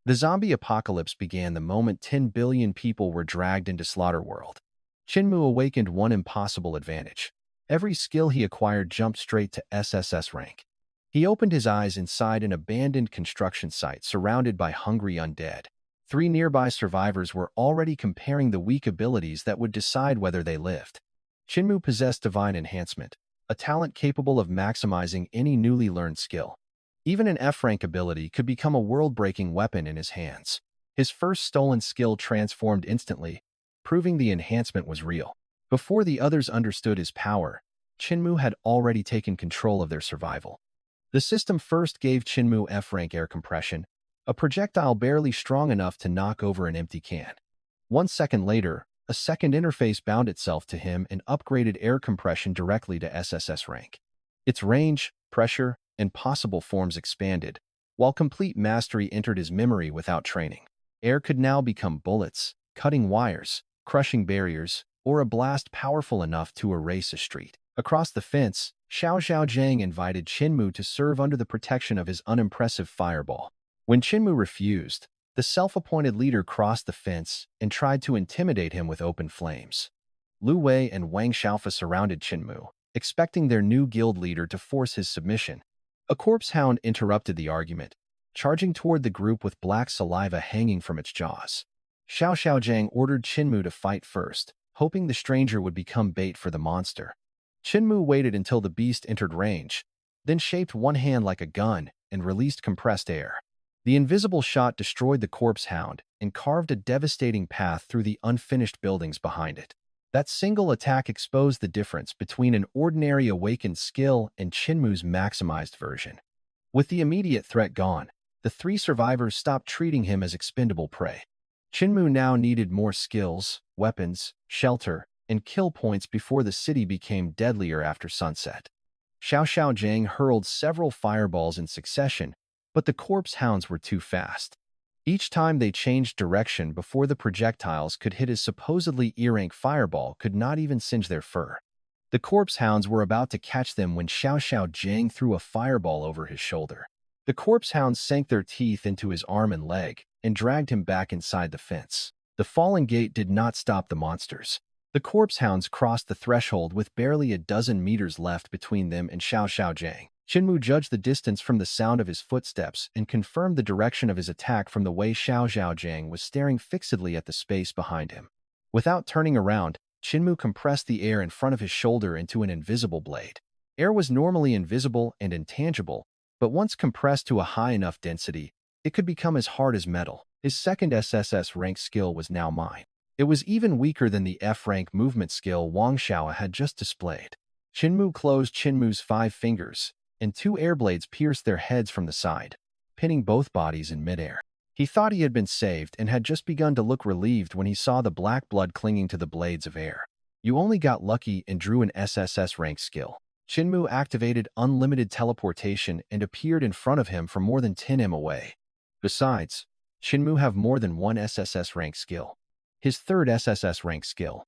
The zombie apocalypse began the moment 10 billion people were dragged into Slaughter World. Chinmu awakened one impossible advantage. Every skill he acquired jumped straight to SSS rank. He opened his eyes inside an abandoned construction site surrounded by hungry undead. Three nearby survivors were already comparing the weak abilities that would decide whether they lived. Chinmu possessed Divine Enhancement, a talent capable of maximizing any newly learned skill. Even an F-rank ability could become a world-breaking weapon in his hands. His first stolen skill transformed instantly, proving the enhancement was real. Before the others understood his power, Chinmu had already taken control of their survival. The system first gave Chinmu F-rank air compression, a projectile barely strong enough to knock over an empty can. 1 second later, a second interface bound itself to him and upgraded air compression directly to SSS rank. Its range, pressure, and possible forms expanded, while complete mastery entered his memory without training. Air could now become bullets, cutting wires, crushing barriers, or a blast powerful enough to erase a street. Across the fence, Xiao Zhaojiang invited Chinmu to serve under the protection of his unimpressive fireball. When Chinmu refused, the self-appointed leader crossed the fence and tried to intimidate him with open flames. Lu Wei and Wang Xiaofa surrounded Chinmu, expecting their new guild leader to force his submission. A corpse hound interrupted the argument, charging toward the group with black saliva hanging from its jaws. Xiao Xiaojiang ordered Chinmu to fight first, hoping the stranger would become bait for the monster. Chinmu waited until the beast entered range, then shaped one hand like a gun and released compressed air. The invisible shot destroyed the corpse hound and carved a devastating path through the unfinished buildings behind it. That single attack exposed the difference between an ordinary awakened skill and Chinmu's maximized version. With the immediate threat gone, the three survivors stopped treating him as expendable prey. Chinmu now needed more skills, weapons, shelter, and kill points before the city became deadlier after sunset. Xiao Xiaojiang hurled several fireballs in succession, but the corpse hounds were too fast. Each time they changed direction before the projectiles could hit his supposedly E-rank fireball could not even singe their fur. The corpse hounds were about to catch them when Xiao Xiaojiang threw a fireball over his shoulder. The corpse hounds sank their teeth into his arm and leg and dragged him back inside the fence. The falling gate did not stop the monsters. The corpse hounds crossed the threshold with barely a dozen meters left between them and Xiao Xiaojiang. Chinmu judged the distance from the sound of his footsteps and confirmed the direction of his attack from the way Xiao Xiaojiang was staring fixedly at the space behind him. Without turning around, Chinmu compressed the air in front of his shoulder into an invisible blade. Air was normally invisible and intangible, but once compressed to a high enough density, it could become as hard as metal. His second SSS rank skill was now mine. It was even weaker than the F-rank movement skill Wang Xiao had just displayed. Chinmu closed Chinmu's 5 fingers, and 2 air blades pierced their heads from the side, pinning both bodies in midair. He thought he had been saved and had just begun to look relieved when he saw the black blood clinging to the blades of air. You only got lucky and drew an SSS rank skill. Chinmu activated unlimited teleportation and appeared in front of him from more than 10 m away. Besides, Chinmu have more than one SSS rank skill. His third SSS rank skill.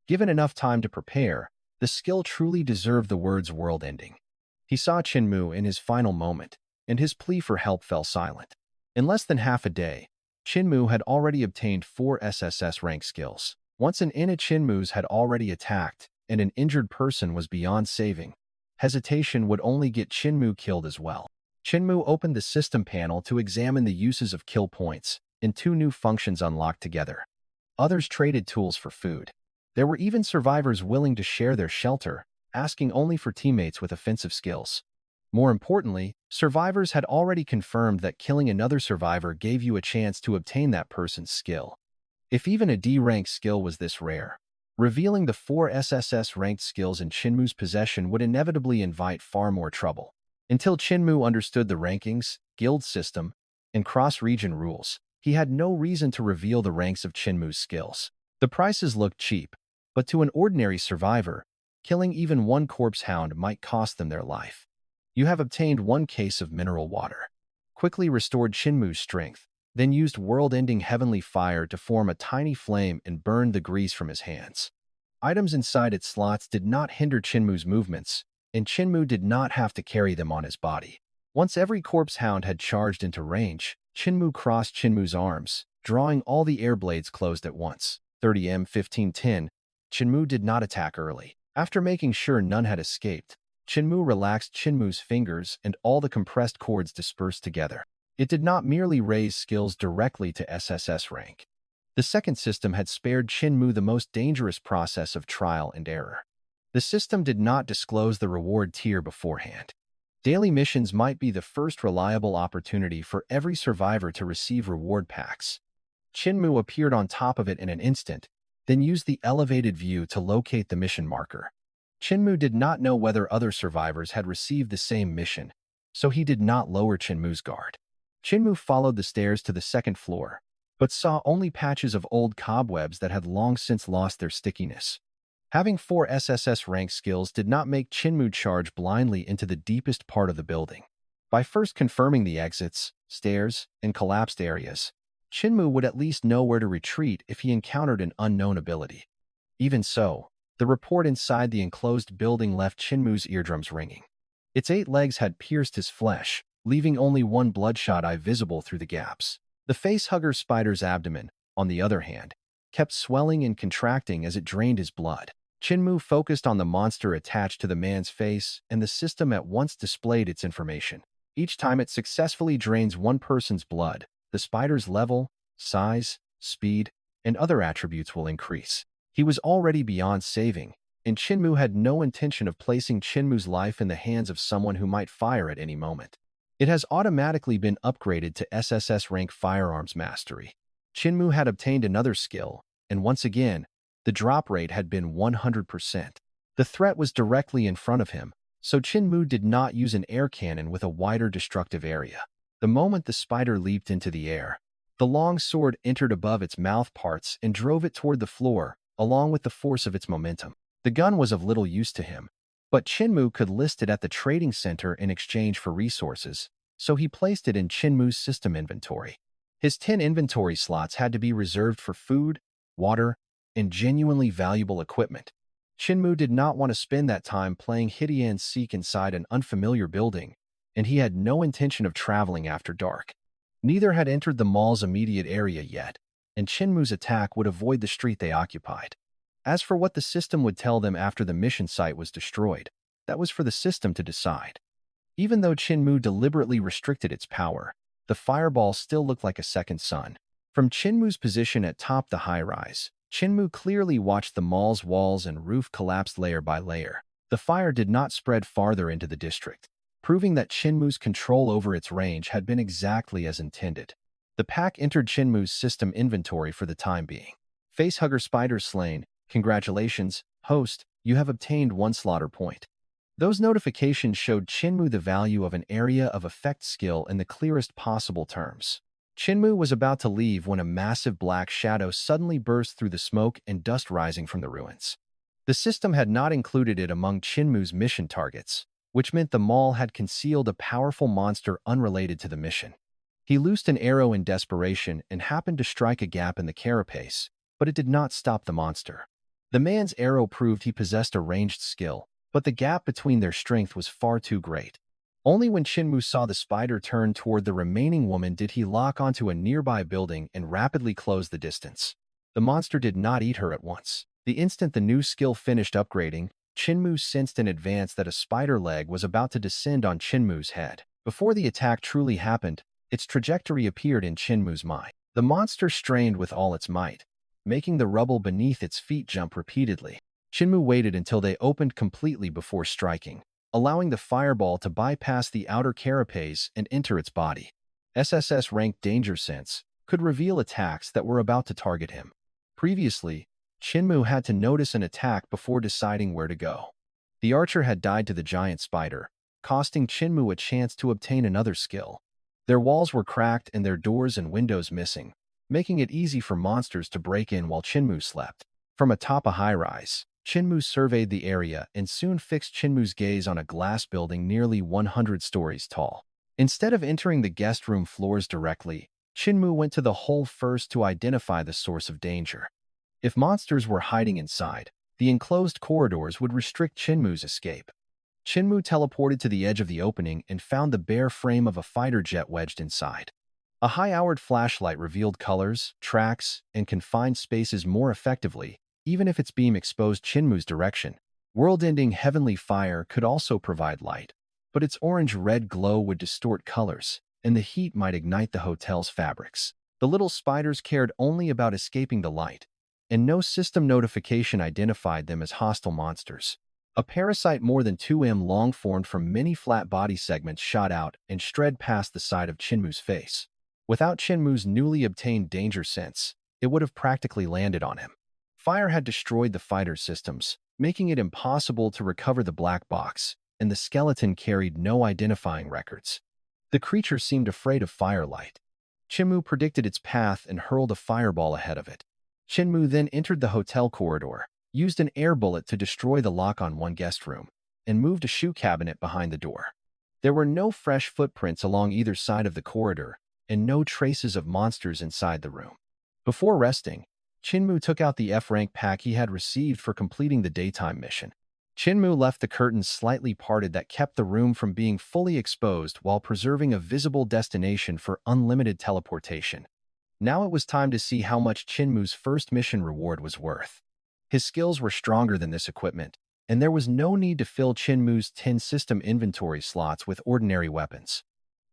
Given enough time to prepare, the skill truly deserved the words world ending. He saw Chinmu in his final moment, and his plea for help fell silent. In less than half a day, Chinmu had already obtained 4 SSS rank skills. Once an Ina Chinmu's had already attacked, and an injured person was beyond saving, hesitation would only get Chinmu killed as well. Chinmu opened the system panel to examine the uses of kill points, and 2 new functions unlocked together. Others traded tools for food. There were even survivors willing to share their shelter, asking only for teammates with offensive skills. More importantly, survivors had already confirmed that killing another survivor gave you a chance to obtain that person's skill. If even a D-rank skill was this rare, revealing the 4 SSS-ranked skills in Chinmu's possession would inevitably invite far more trouble. Until Chinmu understood the rankings, guild system, and cross-region rules, he had no reason to reveal the ranks of Chinmu's skills. The prices looked cheap, but to an ordinary survivor, killing even one corpse hound might cost them their life. You have obtained 1 case of mineral water. Quickly restored Chinmu's strength, then used world-ending heavenly fire to form a tiny flame and burned the grease from his hands. Items inside its slots did not hinder Chinmu's movements, and Chinmu did not have to carry them on his body. Once every corpse hound had charged into range, Chinmu crossed Chinmu's arms, drawing all the air blades closed at once. 30M 1510. Chinmu did not attack early. After making sure none had escaped, Chinmu relaxed Chinmu's fingers and all the compressed cords dispersed together. It did not merely raise skills directly to SSS rank. The second system had spared Chinmu the most dangerous process of trial and error. The system did not disclose the reward tier beforehand. Daily missions might be the first reliable opportunity for every survivor to receive reward packs. Chinmu appeared on top of it in an instant, then used the elevated view to locate the mission marker. Chinmu did not know whether other survivors had received the same mission, so he did not lower Chinmu's guard. Chinmu followed the stairs to the second floor, but saw only patches of old cobwebs that had long since lost their stickiness. Having 4 SSS rank skills did not make Chinmu charge blindly into the deepest part of the building. By first confirming the exits, stairs, and collapsed areas, Chinmu would at least know where to retreat if he encountered an unknown ability. Even so, the report inside the enclosed building left Chinmu's eardrums ringing. Its 8 legs had pierced his flesh, leaving only one bloodshot eye visible through the gaps. The facehugger spider's abdomen, on the other hand, kept swelling and contracting as it drained his blood. Chinmu focused on the monster attached to the man's face, and the system at once displayed its information. Each time it successfully drains one person's blood, the spider's level, size, speed, and other attributes will increase. He was already beyond saving, and Chinmu had no intention of placing Chinmu's life in the hands of someone who might fire at any moment. It has automatically been upgraded to SSS rank Firearms Mastery. Chinmu had obtained another skill, and once again, the drop rate had been 100%. The threat was directly in front of him, so Chinmu did not use an air cannon with a wider destructive area. The moment the spider leaped into the air, the long sword entered above its mouth parts and drove it toward the floor, along with the force of its momentum. The gun was of little use to him, but Chinmu could list it at the trading center in exchange for resources, so he placed it in Chinmu's system inventory. His 10 inventory slots had to be reserved for food, water, and genuinely valuable equipment. Chinmu did not want to spend that time playing hide-and-seek inside an unfamiliar building, and he had no intention of traveling after dark. Neither had entered the mall's immediate area yet, and Chinmu's attack would avoid the street they occupied. As for what the system would tell them after the mission site was destroyed, that was for the system to decide. Even though Chinmu deliberately restricted its power, the fireball still looked like a second sun. From Chinmu's position atop the high-rise, Chinmu clearly watched the mall's walls and roof collapse layer by layer. The fire did not spread farther into the district, proving that Chinmu's control over its range had been exactly as intended. The pack entered Chinmu's system inventory for the time being. Facehugger spider slain. Congratulations, host, you have obtained 1 slaughter point. Those notifications showed Chinmu the value of an area of effect skill in the clearest possible terms. Chinmu was about to leave when a massive black shadow suddenly burst through the smoke and dust rising from the ruins. The system had not included it among Chinmu's mission targets, which meant the mall had concealed a powerful monster unrelated to the mission. He loosed an arrow in desperation and happened to strike a gap in the carapace, but it did not stop the monster. The man's arrow proved he possessed a ranged skill, but the gap between their strength was far too great. Only when Chinmu saw the spider turn toward the remaining woman did he lock onto a nearby building and rapidly close the distance. The monster did not eat her at once. The instant the new skill finished upgrading, Chinmu sensed in advance that a spider leg was about to descend on Chinmu's head. Before the attack truly happened, its trajectory appeared in Chinmu's mind. The monster strained with all its might, making the rubble beneath its feet jump repeatedly. Chinmu waited until they opened completely before striking, allowing the fireball to bypass the outer carapace and enter its body. SSS-RANK Danger Sense could reveal attacks that were about to target him. Previously, Chinmu had to notice an attack before deciding where to go. The archer had died to the giant spider, costing Chinmu a chance to obtain another skill. Their walls were cracked and their doors and windows missing, making it easy for monsters to break in while Chinmu slept. From atop a high-rise, Chinmu surveyed the area and soon fixed Chinmu's gaze on a glass building nearly 100 stories tall. Instead of entering the guest room floors directly, Chinmu went to the hole first to identify the source of danger. If monsters were hiding inside, the enclosed corridors would restrict Chinmu's escape. Chinmu teleported to the edge of the opening and found the bare frame of a fighter jet wedged inside. A high-hour flashlight revealed colors, tracks, and confined spaces more effectively, even if its beam exposed Chinmu's direction. World-ending heavenly fire could also provide light, but its orange-red glow would distort colors, and the heat might ignite the hotel's fabrics. The little spiders cared only about escaping the light, and no system notification identified them as hostile monsters. A parasite more than 2 m long formed from many flat body segments shot out and strayed past the side of Chinmu's face. Without Chinmu's newly obtained danger sense, it would have practically landed on him. Fire had destroyed the fighter's systems, making it impossible to recover the black box, and the skeleton carried no identifying records. The creature seemed afraid of firelight. Chinmu predicted its path and hurled a fireball ahead of it. Chinmu then entered the hotel corridor, used an air bullet to destroy the lock on one guest room, and moved a shoe cabinet behind the door. There were no fresh footprints along either side of the corridor, and no traces of monsters inside the room. Before resting, Chinmu took out the F-rank pack he had received for completing the daytime mission. Chinmu left the curtains slightly parted that kept the room from being fully exposed while preserving a visible destination for unlimited teleportation. Now it was time to see how much Chinmu's first mission reward was worth. His skills were stronger than this equipment, and there was no need to fill Chinmu's 10 system inventory slots with ordinary weapons.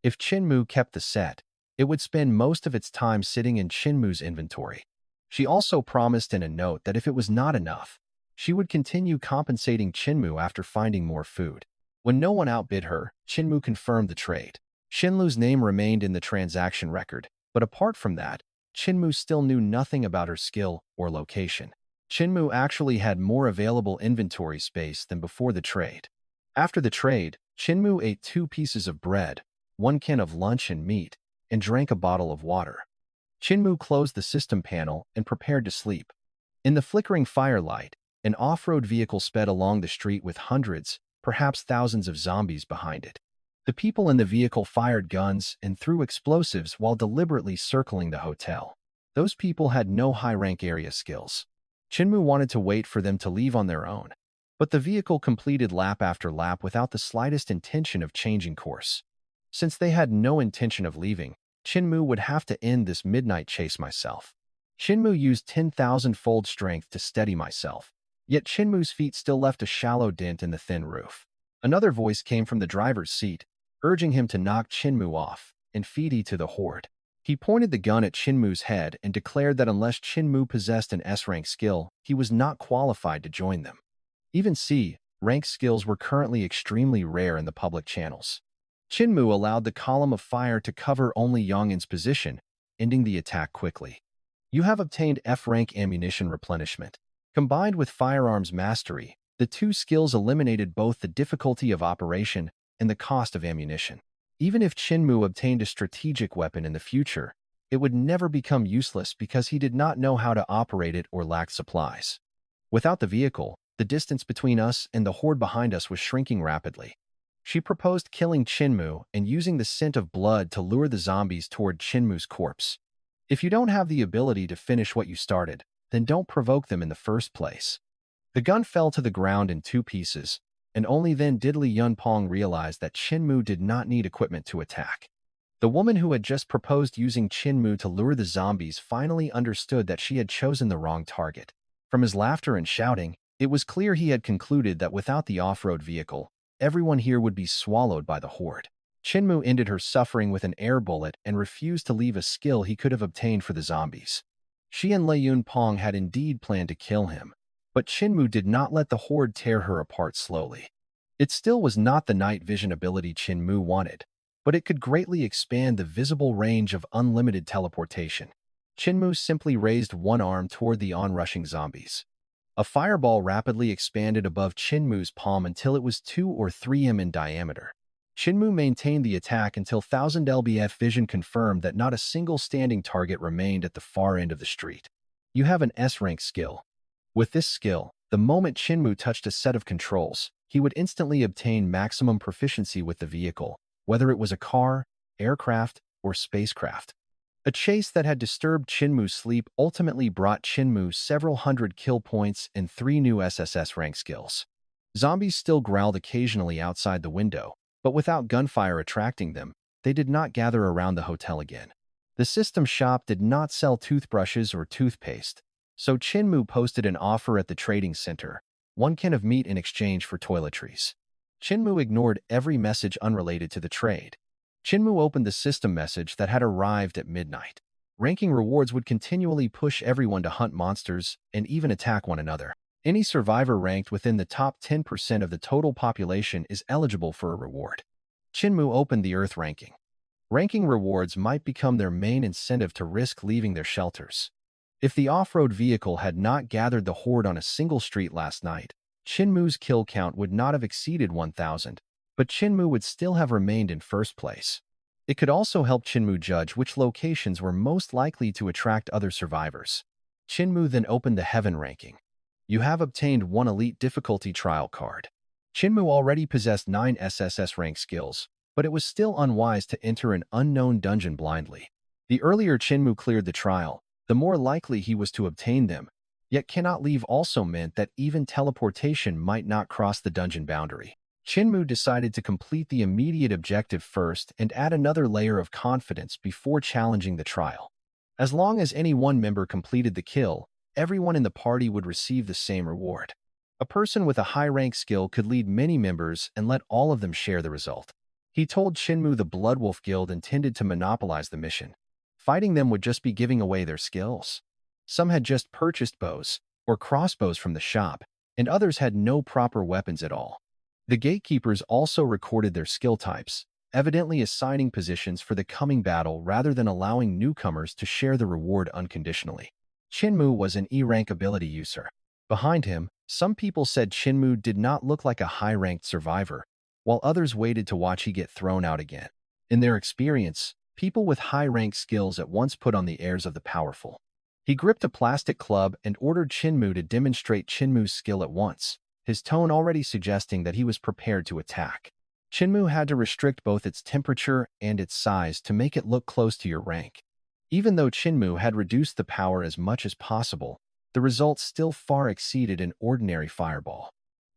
If Chinmu kept the set, it would spend most of its time sitting in Chinmu's inventory. She also promised in a note that if it was not enough, she would continue compensating Chinmu after finding more food. When no one outbid her, Chinmu confirmed the trade. Shinlu's name remained in the transaction record, but apart from that, Chinmu still knew nothing about her skill or location. Chinmu actually had more available inventory space than before the trade. After the trade, Chinmu ate 2 pieces of bread, 1 can of lunch and meat, and drank a bottle of water. Chinmu closed the system panel and prepared to sleep. In the flickering firelight, an off-road vehicle sped along the street with hundreds, perhaps thousands of zombies behind it. The people in the vehicle fired guns and threw explosives while deliberately circling the hotel. Those people had no high-rank area skills. Chinmu wanted to wait for them to leave on their own, but the vehicle completed lap after lap without the slightest intention of changing course. Since they had no intention of leaving, Chinmu would have to end this midnight chase myself. Chinmu used 10,000-fold strength to steady myself, yet Chinmu's feet still left a shallow dent in the thin roof. Another voice came from the driver's seat, urging him to knock Chinmu off and feed to the horde. He pointed the gun at Chinmu's head and declared that unless Chinmu possessed an S-rank skill, he was not qualified to join them. Even C-rank skills were currently extremely rare in the public channels. Chinmu allowed the column of fire to cover only Yongin's position, ending the attack quickly. You have obtained F-rank ammunition replenishment. Combined with firearms mastery, the 2 skills eliminated both the difficulty of operation and the cost of ammunition. Even if Chinmu obtained a strategic weapon in the future, it would never become useless because he did not know how to operate it or lacked supplies. Without the vehicle, the distance between us and the horde behind us was shrinking rapidly. She proposed killing Chinmu and using the scent of blood to lure the zombies toward Chinmu's corpse. If you don't have the ability to finish what you started, then don't provoke them in the first place. The gun fell to the ground in 2 pieces, and only then did Li Yunpong realize that Chinmu did not need equipment to attack. The woman who had just proposed using Chinmu to lure the zombies finally understood that she had chosen the wrong target. From his laughter and shouting, it was clear he had concluded that without the off-road vehicle, everyone here would be swallowed by the horde. Chinmu ended her suffering with an air bullet and refused to leave a skill he could have obtained for the zombies. She and Li Yunpong had indeed planned to kill him, but Chinmu did not let the horde tear her apart slowly. It still was not the night vision ability Chinmu wanted, but it could greatly expand the visible range of unlimited teleportation. Chinmu simply raised one arm toward the onrushing zombies. A fireball rapidly expanded above Chinmu's palm until it was 2 or 3 m in diameter. Chinmu maintained the attack until 1000 lbf vision confirmed that not a single standing target remained at the far end of the street. You have an S-rank skill. With this skill, the moment Chinmu touched a set of controls, he would instantly obtain maximum proficiency with the vehicle, whether it was a car, aircraft, or spacecraft. A chase that had disturbed Chinmu's sleep ultimately brought Chinmu several hundred kill points and 3 new SSS-RANK skills. Zombies still growled occasionally outside the window, but without gunfire attracting them, they did not gather around the hotel again. The system shop did not sell toothbrushes or toothpaste, so Chinmu posted an offer at the trading center, 1 can of meat in exchange for toiletries. Chinmu ignored every message unrelated to the trade. Chinmu opened the system message that had arrived at midnight. Ranking rewards would continually push everyone to hunt monsters and even attack one another. Any survivor ranked within the top 10% of the total population is eligible for a reward. Chinmu opened the Earth ranking. Ranking rewards might become their main incentive to risk leaving their shelters. If the off-road vehicle had not gathered the horde on a single street last night, Chinmu's kill count would not have exceeded 1,000, but Chinmu would still have remained in first place. It could also help Chinmu judge which locations were most likely to attract other survivors. Chinmu then opened the Heaven ranking. You have obtained 1 elite difficulty trial card. Chinmu already possessed 9 SSS rank skills, but it was still unwise to enter an unknown dungeon blindly. The earlier Chinmu cleared the trial, the more likely he was to obtain them, yet cannot leave also meant that even teleportation might not cross the dungeon boundary. Chinmu decided to complete the immediate objective first and add another layer of confidence before challenging the trial. As long as any one member completed the kill, everyone in the party would receive the same reward. A person with a high rank skill could lead many members and let all of them share the result. He told Chinmu the Bloodwolf Guild intended to monopolize the mission. Fighting them would just be giving away their skills. Some had just purchased bows or crossbows from the shop, and others had no proper weapons at all. The gatekeepers also recorded their skill types, evidently assigning positions for the coming battle rather than allowing newcomers to share the reward unconditionally. Chinmu was an E-rank ability user. Behind him, some people said Chinmu did not look like a high-ranked survivor, while others waited to watch he get thrown out again. In their experience, people with high-rank skills at once put on the airs of the powerful. He gripped a plastic club and ordered Chinmu to demonstrate Chinmu's skill at once, his tone already suggesting that he was prepared to attack. Chinmu had to restrict both its temperature and its size to make it look close to your rank. Even though Chinmu had reduced the power as much as possible, the results still far exceeded an ordinary fireball.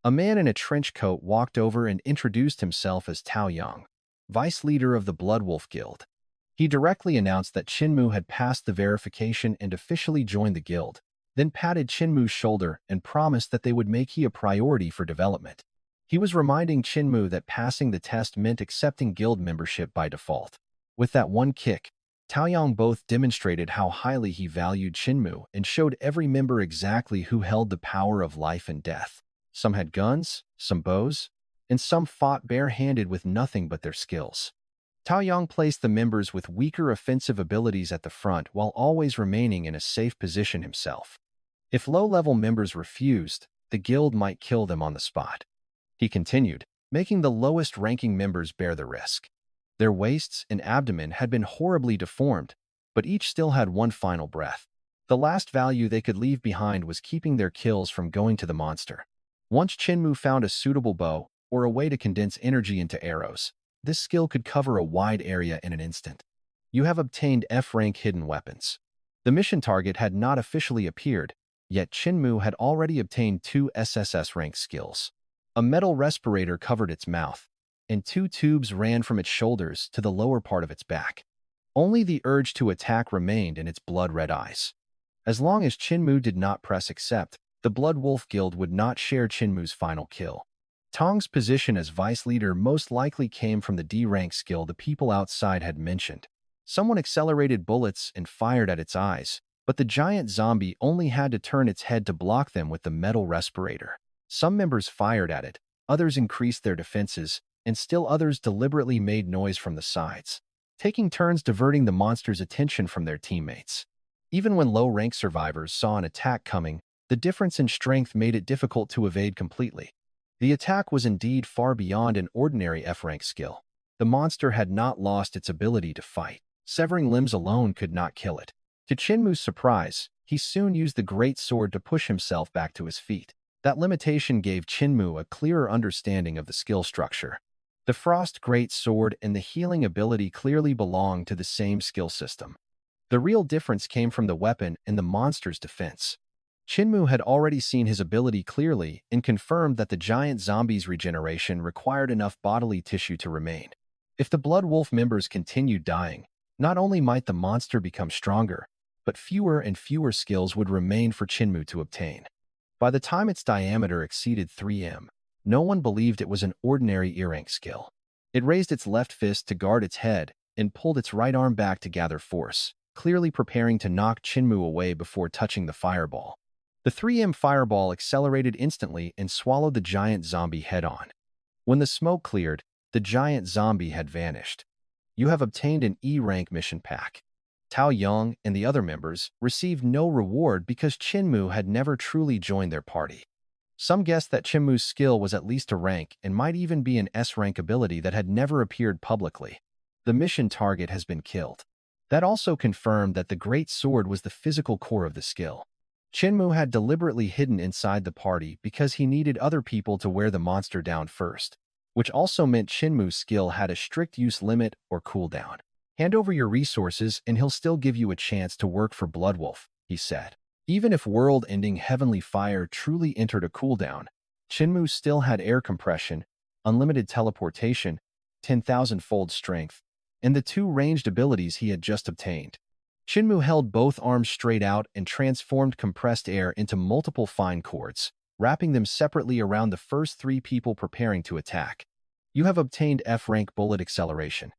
A man in a trench coat walked over and introduced himself as Tao Yang, vice leader of the Bloodwolf Guild. He directly announced that Chinmu had passed the verification and officially joined the guild, then patted Chinmu's shoulder and promised that they would make he a priority for development. He was reminding Chinmu that passing the test meant accepting guild membership by default. With that one kick, Taoyang both demonstrated how highly he valued Chinmu and showed every member exactly who held the power of life and death. Some had guns, some bows, and some fought bare-handed with nothing but their skills. Taoyang placed the members with weaker offensive abilities at the front while always remaining in a safe position himself. If low-level members refused, the guild might kill them on the spot. He continued, making the lowest-ranking members bear the risk. Their waists and abdomen had been horribly deformed, but each still had one final breath. The last value they could leave behind was keeping their kills from going to the monster. Once Chinmu found a suitable bow, or a way to condense energy into arrows, this skill could cover a wide area in an instant. You have obtained F-rank hidden weapons. The mission target had not officially appeared, yet Chinmu had already obtained 2 SSS-rank skills. A metal respirator covered its mouth, and 2 tubes ran from its shoulders to the lower part of its back. Only the urge to attack remained in its blood-red eyes. As long as Chinmu did not press accept, the Bloodwolf Guild would not share Chinmu's final kill. Tong's position as vice leader most likely came from the D-rank skill the people outside had mentioned. Someone accelerated bullets and fired at its eyes, but the giant zombie only had to turn its head to block them with the metal respirator. Some members fired at it, others increased their defenses, and still others deliberately made noise from the sides, taking turns diverting the monster's attention from their teammates. Even when low-rank survivors saw an attack coming, the difference in strength made it difficult to evade completely. The attack was indeed far beyond an ordinary F-rank skill. The monster had not lost its ability to fight. Severing limbs alone could not kill it. To Chinmu's surprise, he soon used the great sword to push himself back to his feet. That limitation gave Chinmu a clearer understanding of the skill structure. The Frost Great Sword and the healing ability clearly belonged to the same skill system. The real difference came from the weapon and the monster's defense. Chinmu had already seen his ability clearly and confirmed that the giant zombie's regeneration required enough bodily tissue to remain. If the Blood Wolf members continued dying, Not only might the monster become stronger, but fewer and fewer skills would remain for Chinmu to obtain. By the time its diameter exceeded 3 m, no one believed it was an ordinary E-rank skill. It raised its left fist to guard its head and pulled its right arm back to gather force, clearly preparing to knock Chinmu away before touching the fireball. The 3M fireball accelerated instantly and swallowed the giant zombie head-on. When the smoke cleared, the giant zombie had vanished. You have obtained an E-rank mission pack. Tao Yong and the other members received no reward because Chinmu had never truly joined their party. Some guessed that Chinmu's skill was at least a rank and might even be an S-rank ability that had never appeared publicly. The mission target has been killed. That also confirmed that the Great Sword was the physical core of the skill. Chinmu had deliberately hidden inside the party because he needed other people to wear the monster down first, which also meant Chinmu's skill had a strict use limit or cooldown. Hand over your resources and he'll still give you a chance to work for Bloodwolf, he said. Even if world-ending heavenly fire truly entered a cooldown, Chinmu still had air compression, unlimited teleportation, 10,000-fold strength, and the 2 ranged abilities he had just obtained. Chinmu held both arms straight out and transformed compressed air into multiple fine cords, wrapping them separately around the first 3 people preparing to attack. You have obtained F-rank bullet acceleration.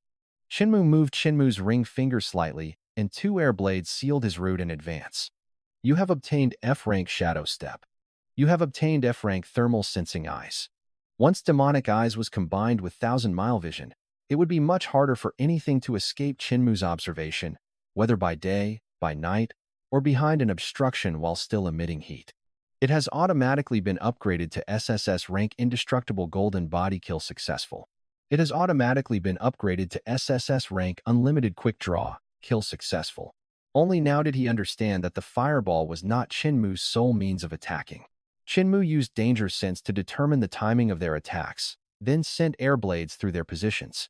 Chinmu moved Chinmu's ring finger slightly, and 2 air blades sealed his route in advance. You have obtained F-rank shadow step. You have obtained F-rank thermal sensing eyes. Once demonic eyes was combined with 1,000-mile vision, it would be much harder for anything to escape Chinmu's observation, whether by day, by night, or behind an obstruction while still emitting heat. It has automatically been upgraded to SSS-RANK Indestructible Golden Body Kill Successful. It has automatically been upgraded to SSS-RANK Unlimited Quick Draw Kill Successful. Only now did he understand that the fireball was not Chinmu's sole means of attacking. Chinmu used danger sense to determine the timing of their attacks, then sent air blades through their positions.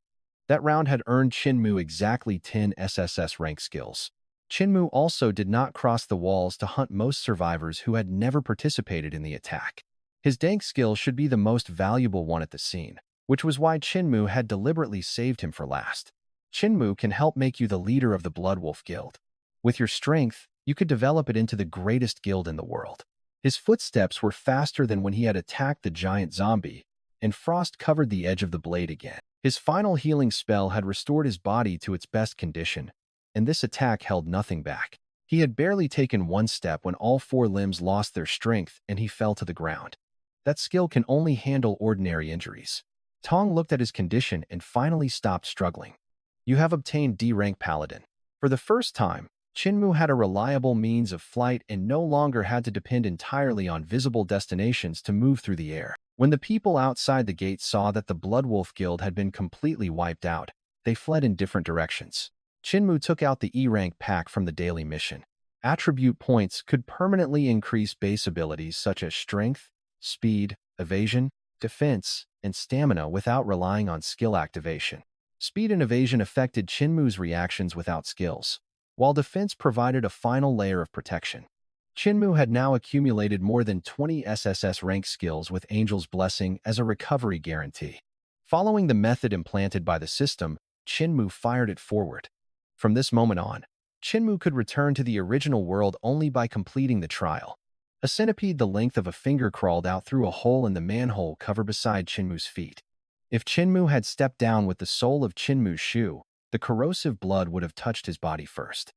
That round had earned Chinmu exactly 10 SSS rank skills. Chinmu also did not cross the walls to hunt most survivors who had never participated in the attack. His dank skill should be the most valuable one at the scene, which was why Chinmu had deliberately saved him for last. Chinmu can help make you the leader of the Bloodwolf Guild. With your strength, you could develop it into the greatest guild in the world. His footsteps were faster than when he had attacked the giant zombie, and frost covered the edge of the blade again. His final healing spell had restored his body to its best condition, and this attack held nothing back. He had barely taken one step when all 4 limbs lost their strength and he fell to the ground. That skill can only handle ordinary injuries. Tong looked at his condition and finally stopped struggling. You have obtained D-rank Paladin. For the first time, Chinmu had a reliable means of flight and no longer had to depend entirely on visible destinations to move through the air. When the people outside the gate saw that the Bloodwolf Guild had been completely wiped out, they fled in different directions. Chinmu took out the E-rank pack from the daily mission. Attribute points could permanently increase base abilities such as strength, speed, evasion, defense, and stamina without relying on skill activation. Speed and evasion affected Chinmu's reactions without skills, while defense provided a final layer of protection. Chinmu had now accumulated more than 20 SSS rank skills with Angel's Blessing as a recovery guarantee. Following the method implanted by the system, Chinmu fired it forward. From this moment on, Chinmu could return to the original world only by completing the trial. A centipede the length of a finger crawled out through a hole in the manhole cover beside Chinmu's feet. If Chinmu had stepped down with the sole of Chinmu's shoe, the corrosive blood would have touched his body first.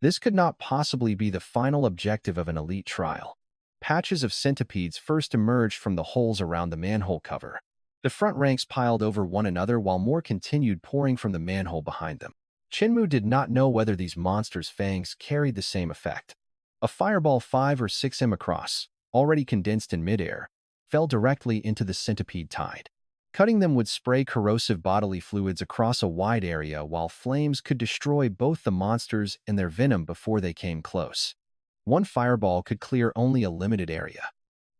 This could not possibly be the final objective of an elite trial. Patches of centipedes first emerged from the holes around the manhole cover. The front ranks piled over one another while more continued pouring from the manhole behind them. Chinmu did not know whether these monsters' fangs carried the same effect. A fireball 5 or 6 m across, already condensed in midair, fell directly into the centipede tide. Cutting them would spray corrosive bodily fluids across a wide area while flames could destroy both the monsters and their venom before they came close. One fireball could clear only a limited area.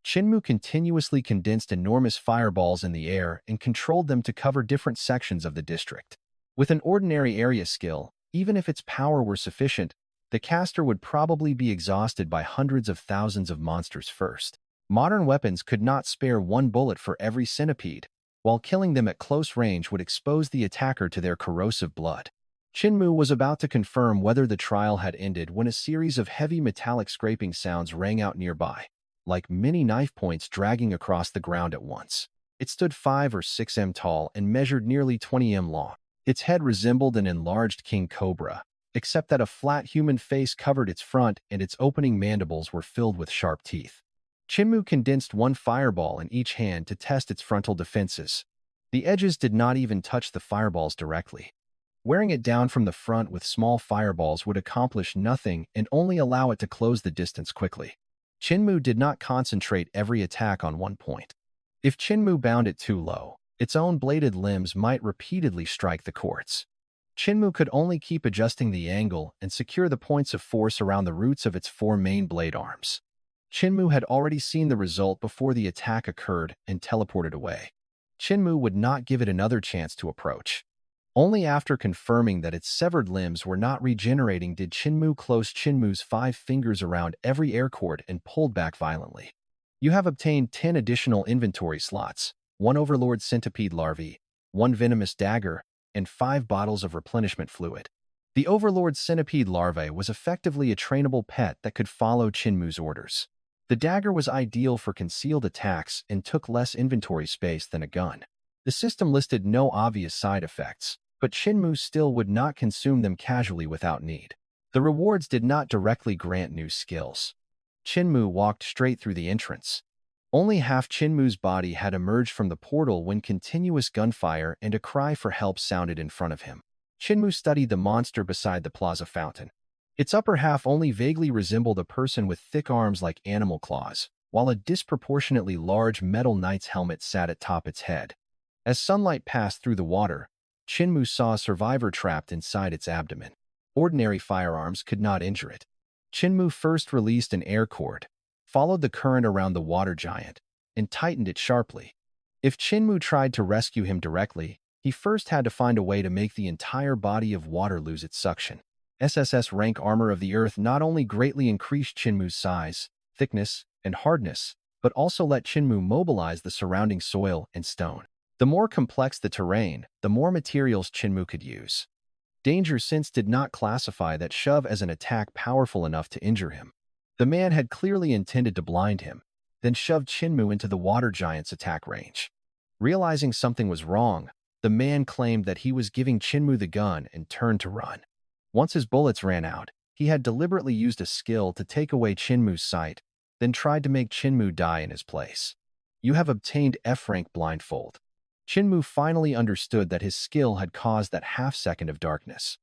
Chinmu continuously condensed enormous fireballs in the air and controlled them to cover different sections of the district. With an ordinary area skill, even if its power were sufficient, the caster would probably be exhausted by hundreds of thousands of monsters first. Modern weapons could not spare one bullet for every centipede, while killing them at close range would expose the attacker to their corrosive blood. Chinmu was about to confirm whether the trial had ended when a series of heavy metallic scraping sounds rang out nearby, like many knife points dragging across the ground at once. It stood 5 or 6 m tall and measured nearly 20 m long. Its head resembled an enlarged king cobra, except that a flat human face covered its front and its opening mandibles were filled with sharp teeth. Chinmu condensed one fireball in each hand to test its frontal defenses. The edges did not even touch the fireballs directly. Wearing it down from the front with small fireballs would accomplish nothing and only allow it to close the distance quickly. Chinmu did not concentrate every attack on one point. If Chinmu bound it too low, its own bladed limbs might repeatedly strike the quartz. Chinmu could only keep adjusting the angle and secure the points of force around the roots of its 4 main blade arms. Chinmu had already seen the result before the attack occurred and teleported away. Chinmu would not give it another chance to approach. Only after confirming that its severed limbs were not regenerating did Chinmu close Chinmu's 5 fingers around every air cord and pulled back violently. You have obtained 10 additional inventory slots, 1 Overlord Centipede larvae, 1 Venomous Dagger, and 5 bottles of replenishment fluid. The Overlord Centipede larvae was effectively a trainable pet that could follow Chinmu's orders. The dagger was ideal for concealed attacks and took less inventory space than a gun. The system listed no obvious side effects, but Chinmu still would not consume them casually without need. The rewards did not directly grant new skills. Chinmu walked straight through the entrance. Only half Chinmu's body had emerged from the portal when continuous gunfire and a cry for help sounded in front of him. Chinmu studied the monster beside the plaza fountain. Its upper half only vaguely resembled a person with thick arms like animal claws, while a disproportionately large metal knight's helmet sat atop its head. As sunlight passed through the water, Chinmu saw a survivor trapped inside its abdomen. Ordinary firearms could not injure it. Chinmu first released an air cord, followed the current around the water giant, and tightened it sharply. If Chinmu tried to rescue him directly, he first had to find a way to make the entire body of water lose its suction. SSS-RANK armor of the earth not only greatly increased Chinmu's size, thickness, and hardness, but also let Chinmu mobilize the surrounding soil and stone. The more complex the terrain, the more materials Chinmu could use. Danger Sense did not classify that shove as an attack powerful enough to injure him. The man had clearly intended to blind him, then shoved Chinmu into the water giant's attack range. Realizing something was wrong, the man claimed that he was giving Chinmu the gun and turned to run. Once his bullets ran out, he had deliberately used a skill to take away Chinmu's sight, then tried to make Chinmu die in his place. You have obtained F-rank blindfold. Chinmu finally understood that his skill had caused that half-second of darkness.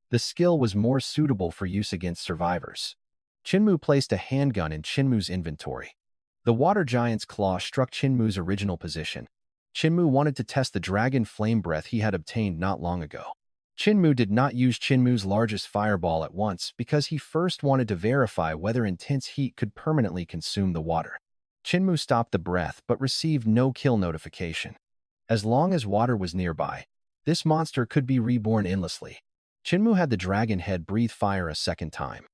The skill was more suitable for use against survivors. Chinmu placed a handgun in Chinmu's inventory. The water giant's claw struck Chinmu's original position. Chinmu wanted to test the dragon flame breath he had obtained not long ago. Chinmu did not use Chinmu's largest fireball at once because he first wanted to verify whether intense heat could permanently consume the water. Chinmu stopped the breath but received no kill notification. As long as water was nearby, this monster could be reborn endlessly. Chinmu had the dragon head breathe fire a second time.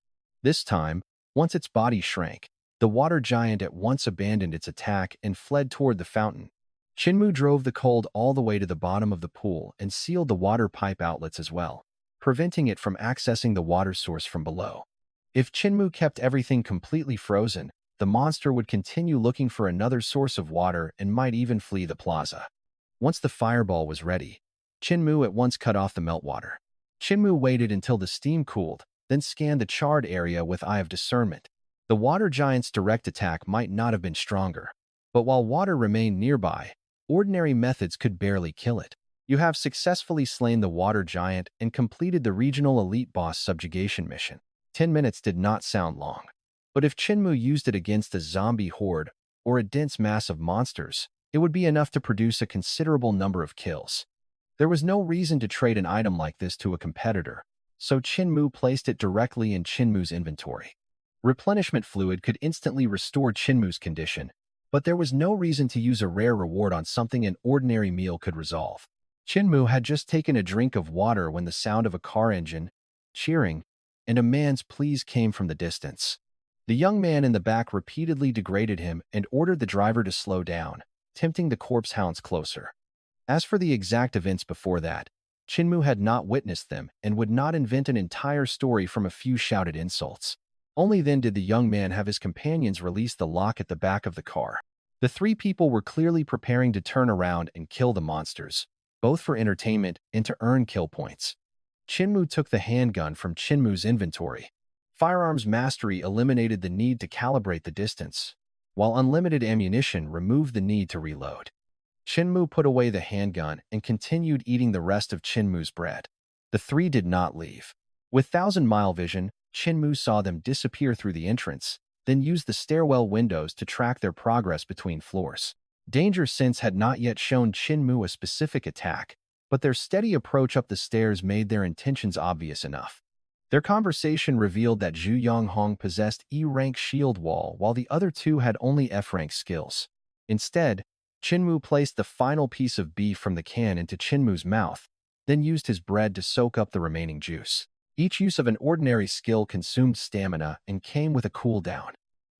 This time, once its body shrank, the water giant at once abandoned its attack and fled toward the fountain. Chinmu drove the cold all the way to the bottom of the pool and sealed the water pipe outlets as well, preventing it from accessing the water source from below. If Chinmu kept everything completely frozen, the monster would continue looking for another source of water and might even flee the plaza. Once the fireball was ready, Chinmu at once cut off the meltwater. Chinmu waited until the steam cooled, then scanned the charred area with Eye of Discernment. The water giant's direct attack might not have been stronger, but while water remained nearby, ordinary methods could barely kill it. You have successfully slain the water giant and completed the regional elite boss subjugation mission. 10 minutes did not sound long, but if Chinmu used it against a zombie horde or a dense mass of monsters, it would be enough to produce a considerable number of kills. There was no reason to trade an item like this to a competitor, so Chinmu placed it directly in Chinmu's inventory. Replenishment fluid could instantly restore Chinmu's condition, but there was no reason to use a rare reward on something an ordinary meal could resolve. Chinmu had just taken a drink of water when the sound of a car engine, cheering, and a man's pleas came from the distance. The young man in the back repeatedly degraded him and ordered the driver to slow down, tempting the corpse hounds closer. As for the exact events before that, Chinmu had not witnessed them and would not invent an entire story from a few shouted insults. Only then did the young man have his companions release the lock at the back of the car. The three people were clearly preparing to turn around and kill the monsters, both for entertainment and to earn kill points. Chinmu took the handgun from Chinmu's inventory. Firearms mastery eliminated the need to calibrate the distance, while unlimited ammunition removed the need to reload. Chinmu put away the handgun and continued eating the rest of Chinmu's bread. The three did not leave. With thousand-mile vision, Chinmu saw them disappear through the entrance, then used the stairwell windows to track their progress between floors. Danger Sense had not yet shown Chinmu a specific attack, but their steady approach up the stairs made their intentions obvious enough. Their conversation revealed that Zhu Yonghong possessed E-rank shield wall while the other two had only F-rank skills. Instead, Chinmu placed the final piece of beef from the can into Chinmu's mouth, then used his bread to soak up the remaining juice. Each use of an ordinary skill consumed stamina and came with a cooldown.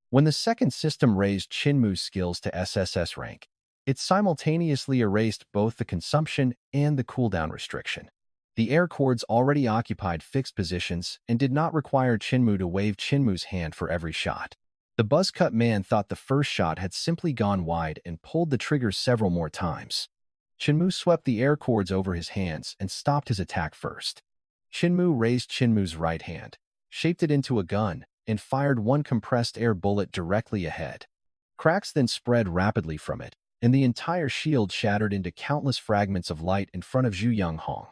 When the second system raised Chinmu's skills to SSS rank, it simultaneously erased both the consumption and the cooldown restriction. The air cords already occupied fixed positions and did not require Chinmu to wave Chinmu's hand for every shot. The buzz-cut man thought the first shot had simply gone wide and pulled the trigger several more times. Chinmu swept the air cords over his hands and stopped his attack first. Chinmu raised Chinmu's right hand, shaped it into a gun, and fired one compressed air bullet directly ahead. Cracks then spread rapidly from it, and the entire shield shattered into countless fragments of light in front of Zhu Yonghong.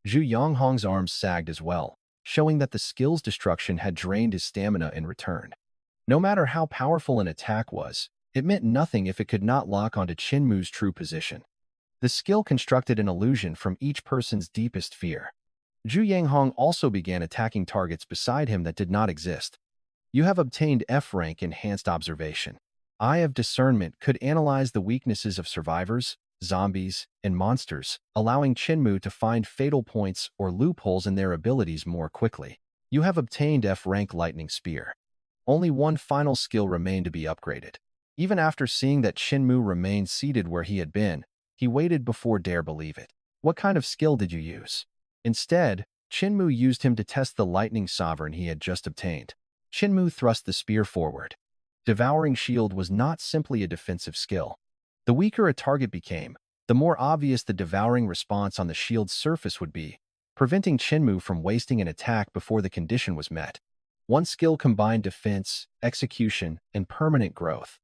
Zhu Yonghong's arms sagged as well, showing that the skill's destruction had drained his stamina in return. No matter how powerful an attack was, it meant nothing if it could not lock onto Chinmu's true position. The skill constructed an illusion from each person's deepest fear. Zhu Yonghong also began attacking targets beside him that did not exist. You have obtained F-rank Enhanced Observation. Eye of Discernment could analyze the weaknesses of survivors, zombies, and monsters, allowing Chinmu to find fatal points or loopholes in their abilities more quickly. You have obtained F-rank Lightning Spear. Only one final skill remained to be upgraded. Even after seeing that Chinmu remained seated where he had been, he waited before dare believe it. What kind of skill did you use? Instead, Chinmu used him to test the Lightning Sovereign he had just obtained. Chinmu thrust the spear forward. Devouring Shield was not simply a defensive skill. The weaker a target became, the more obvious the devouring response on the shield's surface would be, preventing Chinmu from wasting an attack before the condition was met. One skill combined defense, execution, and permanent growth.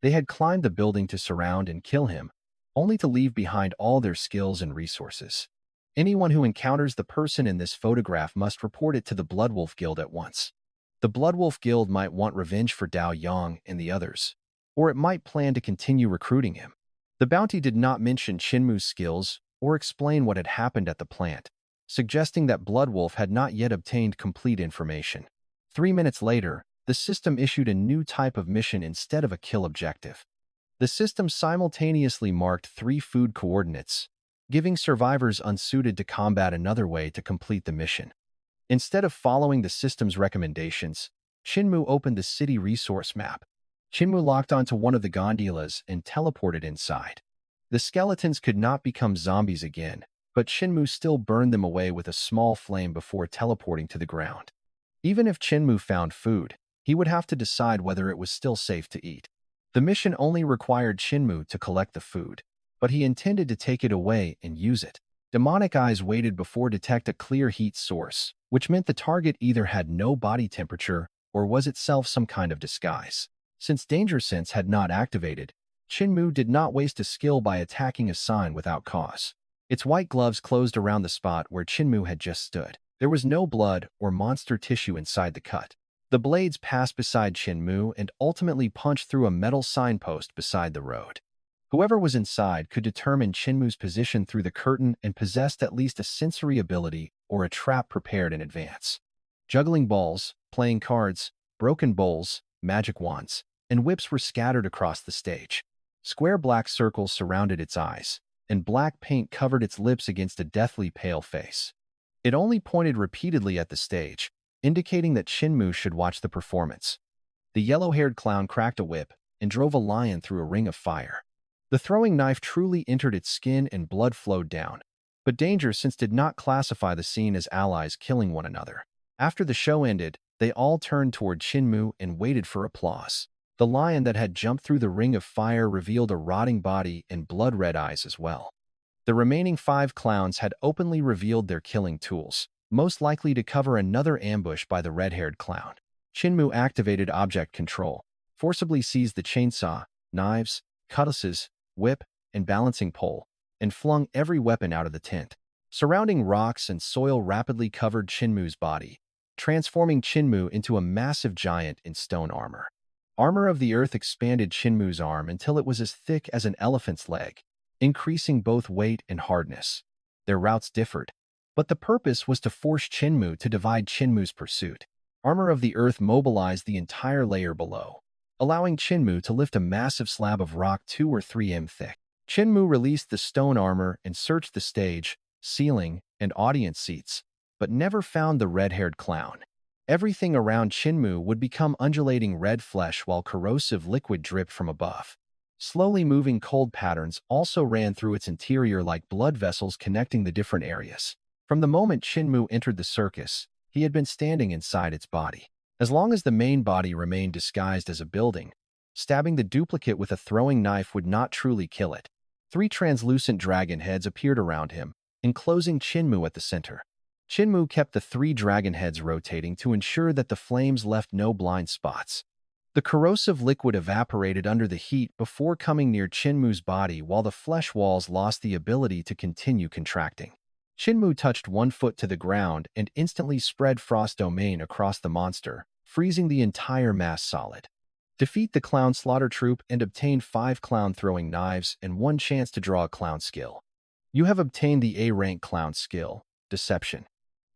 They had climbed the building to surround and kill him, only to leave behind all their skills and resources. Anyone who encounters the person in this photograph must report it to the Bloodwolf Guild at once. The Bloodwolf Guild might want revenge for Dao Yang and the others, or it might plan to continue recruiting him. The bounty did not mention Chinmu's skills or explain what had happened at the plant, suggesting that Bloodwolf had not yet obtained complete information. 3 minutes later, the system issued a new type of mission instead of a kill objective. The system simultaneously marked 3 food coordinates, giving survivors unsuited to combat another way to complete the mission. Instead of following the system's recommendations, Chinmu opened the city resource map. Chinmu locked onto one of the gondolas and teleported inside. The skeletons could not become zombies again, but Chinmu still burned them away with a small flame before teleporting to the ground. Even if Chinmu found food, he would have to decide whether it was still safe to eat. The mission only required Chinmu to collect the food, but he intended to take it away and use it. Demonic eyes waited before detect a clear heat source, which meant the target either had no body temperature or was itself some kind of disguise. Since Danger Sense had not activated, Chinmu did not waste a skill by attacking a sign without cause. Its white gloves closed around the spot where Chinmu had just stood. There was no blood or monster tissue inside the cut. The blades passed beside Chinmu and ultimately punched through a metal signpost beside the road. Whoever was inside could determine Chinmu's position through the curtain and possessed at least a sensory ability or a trap prepared in advance. Juggling balls, playing cards, broken bowls, magic wands, and whips were scattered across the stage. Square black circles surrounded its eyes, and black paint covered its lips against a deathly pale face. It only pointed repeatedly at the stage, indicating that Chinmu should watch the performance. The yellow-haired clown cracked a whip and drove a lion through a ring of fire. The throwing knife truly entered its skin and blood flowed down, but Danger Sense did not classify the scene as allies killing one another. After the show ended, they all turned toward Chinmu and waited for applause. The lion that had jumped through the ring of fire revealed a rotting body and blood-red eyes as well. The remaining 5 clowns had openly revealed their killing tools, most likely to cover another ambush by the red-haired clown. Chinmu activated object control, forcibly seized the chainsaw, knives, cutlasses, whip, and balancing pole, and flung every weapon out of the tent. Surrounding rocks and soil rapidly covered Chinmu's body, transforming Chinmu into a massive giant in stone armor. Armor of the Earth expanded Chinmu's arm until it was as thick as an elephant's leg, increasing both weight and hardness. Their routes differed, but the purpose was to force Chinmu to divide Chinmu's pursuit. Armor of the Earth mobilized the entire layer below, allowing Chinmu to lift a massive slab of rock 2 or 3 m thick. Chinmu released the stone armor and searched the stage, ceiling, and audience seats, but never found the red-haired clown. Everything around Chinmu would become undulating red flesh while corrosive liquid dripped from above. Slowly moving cold patterns also ran through its interior like blood vessels connecting the different areas. From the moment Chinmu entered the circus, he had been standing inside its body. As long as the main body remained disguised as a building, stabbing the duplicate with a throwing knife would not truly kill it. 3 translucent dragon heads appeared around him, enclosing Chinmu at the center. Chinmu kept the 3 dragon heads rotating to ensure that the flames left no blind spots. The corrosive liquid evaporated under the heat before coming near Chinmu's body while the flesh walls lost the ability to continue contracting. Chinmu touched 1 foot to the ground and instantly spread Frost Domain across the monster, freezing the entire mass solid. Defeat the clown slaughter troop and obtain 5 clown throwing knives and 1 chance to draw a clown skill. You have obtained the A-rank clown skill, Deception.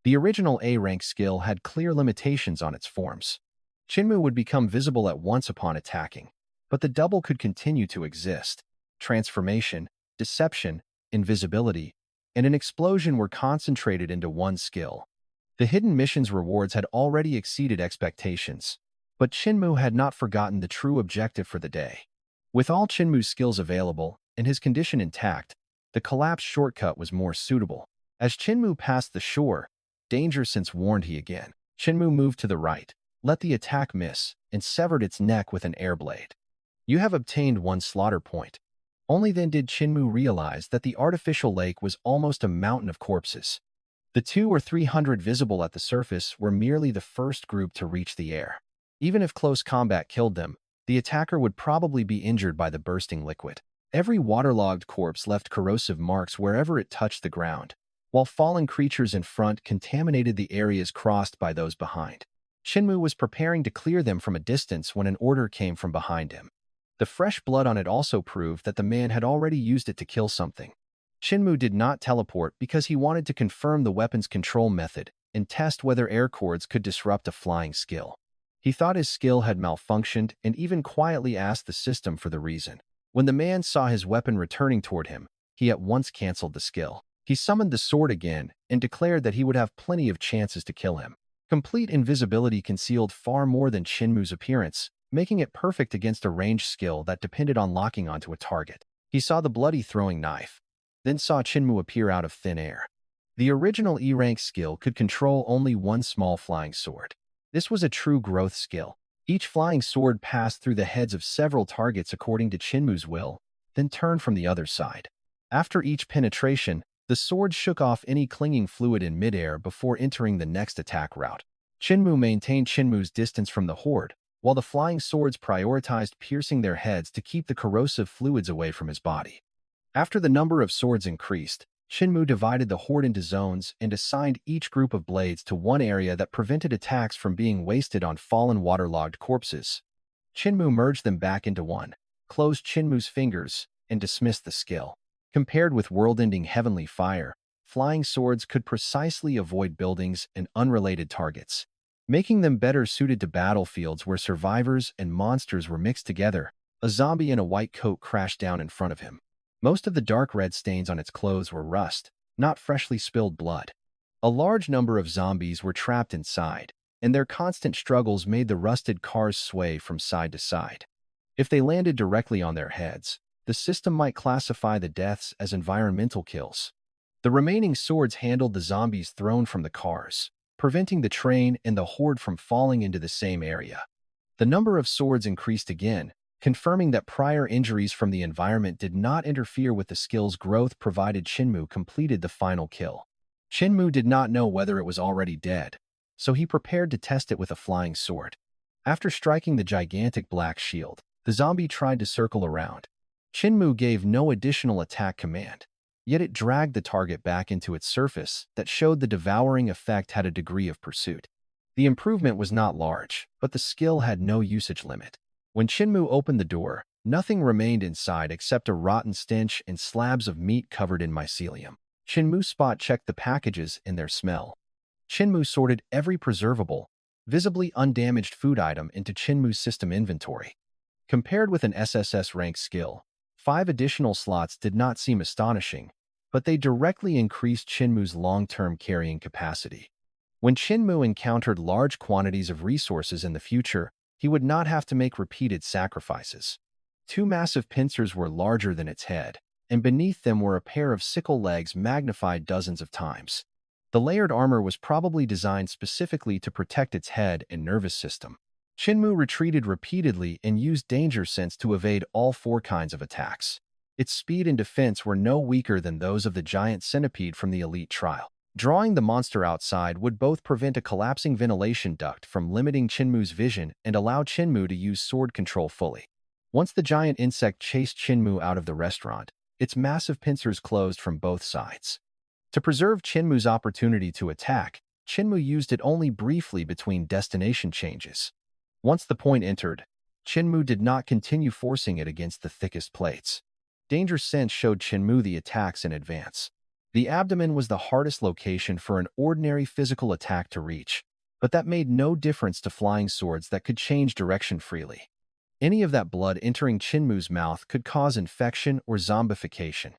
The original A-rank skill had clear limitations on its forms. Chinmu would become visible at once upon attacking, but the double could continue to exist. Transformation, Deception, Invisibility, and an explosion were concentrated into 1 skill. The hidden mission's rewards had already exceeded expectations, but Chinmu had not forgotten the true objective for the day. With all Chinmu's skills available and his condition intact, the collapse shortcut was more suitable. As Chinmu passed the shore, Danger Sense warned he again. Chinmu moved to the right, let the attack miss, and severed its neck with an air blade. You have obtained 1 slaughter point. Only then did Chinmu realize that the artificial lake was almost a mountain of corpses. The 200 or 300 visible at the surface were merely the first group to reach the air. Even if close combat killed them, the attacker would probably be injured by the bursting liquid. Every waterlogged corpse left corrosive marks wherever it touched the ground, while fallen creatures in front contaminated the areas crossed by those behind. Chinmu was preparing to clear them from a distance when an order came from behind him. The fresh blood on it also proved that the man had already used it to kill something. Chinmu did not teleport because he wanted to confirm the weapon's control method and test whether air cords could disrupt a flying skill. He thought his skill had malfunctioned and even quietly asked the system for the reason. When the man saw his weapon returning toward him, he at once canceled the skill. He summoned the sword again and declared that he would have plenty of chances to kill him. Complete invisibility concealed far more than Chinmu's appearance, making it perfect against a ranged skill that depended on locking onto a target. He saw the bloody throwing knife, then saw Chinmu appear out of thin air. The original E-rank skill could control only 1 small flying sword. This was a true growth skill. Each flying sword passed through the heads of several targets according to Chinmu's will, then turned from the other side. After each penetration, the sword shook off any clinging fluid in midair before entering the next attack route. Chinmu maintained Chinmu's distance from the horde, while the flying swords prioritized piercing their heads to keep the corrosive fluids away from his body. After the number of swords increased, Chinmu divided the horde into zones and assigned each group of blades to 1 area that prevented attacks from being wasted on fallen waterlogged corpses. Chinmu merged them back into 1, closed Chinmu's fingers, and dismissed the skill. Compared with world-ending heavenly fire, flying swords could precisely avoid buildings and unrelated targets, making them better suited to battlefields where survivors and monsters were mixed together. A zombie in a white coat crashed down in front of him. Most of the dark red stains on its clothes were rust, not freshly spilled blood. A large number of zombies were trapped inside, and their constant struggles made the rusted cars sway from side to side. If they landed directly on their heads, the system might classify the deaths as environmental kills. The remaining swords handled the zombies thrown from the cars, preventing the train and the horde from falling into the same area. The number of swords increased again, confirming that prior injuries from the environment did not interfere with the skill's growth provided Chinmu completed the final kill. Chinmu did not know whether it was already dead, so he prepared to test it with a flying sword. After striking the gigantic black shield, the zombie tried to circle around. Chinmu gave no additional attack command, yet it dragged the target back into its surface that showed the devouring effect had a degree of pursuit. The improvement was not large, but the skill had no usage limit. When Chinmu opened the door, nothing remained inside except a rotten stench and slabs of meat covered in mycelium. Chinmu spot-checked the packages and their smell. Chinmu sorted every preservable, visibly undamaged food item into Chinmu's system inventory. Compared with an SSS rank skill, 5 additional slots did not seem astonishing, but they directly increased Chinmu's long-term carrying capacity. When Chinmu encountered large quantities of resources in the future, he would not have to make repeated sacrifices. 2 massive pincers were larger than its head, and beneath them were a pair of sickle legs magnified dozens of times. The layered armor was probably designed specifically to protect its head and nervous system. Chinmu retreated repeatedly and used danger sense to evade all 4 kinds of attacks. Its speed and defense were no weaker than those of the giant centipede from the elite trial. Drawing the monster outside would both prevent a collapsing ventilation duct from limiting Chinmu's vision and allow Chinmu to use sword control fully. Once the giant insect chased Chinmu out of the restaurant, its massive pincers closed from both sides. To preserve Chinmu's opportunity to attack, Chinmu used it only briefly between destination changes. Once the point entered, Chinmu did not continue forcing it against the thickest plates. Danger sense showed Chinmu the attacks in advance. The abdomen was the hardest location for an ordinary physical attack to reach, but that made no difference to flying swords that could change direction freely. Any of that blood entering Chinmu's mouth could cause infection or zombification.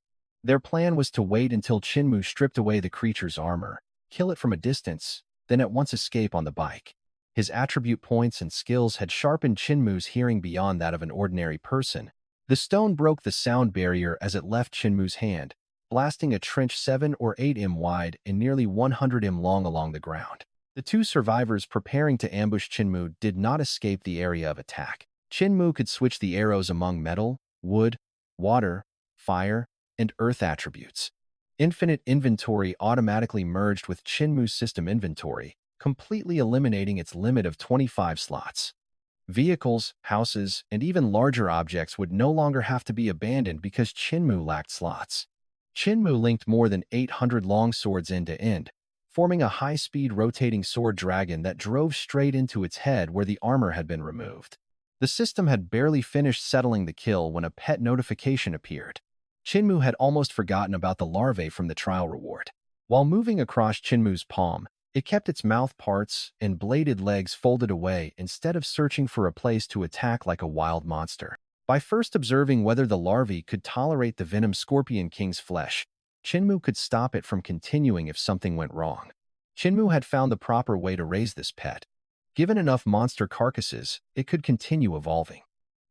Their plan was to wait until Chinmu stripped away the creature's armor, kill it from a distance, then at once escape on the bike. His attribute points and skills had sharpened Chinmu's hearing beyond that of an ordinary person. The stone broke the sound barrier as it left Chinmu's hand, blasting a trench 7 or 8 m wide and nearly 100 m long along the ground. The 2 survivors preparing to ambush Chinmu did not escape the area of attack. Chinmu could switch the arrows among metal, wood, water, fire, and earth attributes. Infinite inventory automatically merged with Chinmu's system inventory, completely eliminating its limit of 25 slots. Vehicles, houses, and even larger objects would no longer have to be abandoned because Chinmu lacked slots. Chinmu linked more than 800 long swords end to end, forming a high-speed rotating sword dragon that drove straight into its head where the armor had been removed. The system had barely finished settling the kill when a pet notification appeared. Chinmu had almost forgotten about the larvae from the trial reward. While moving across Chinmu's palm, it kept its mouth parts and bladed legs folded away instead of searching for a place to attack like a wild monster. By first observing whether the larvae could tolerate the venom Scorpion King's flesh, Chinmu could stop it from continuing if something went wrong. Chinmu had found the proper way to raise this pet. Given enough monster carcasses, it could continue evolving.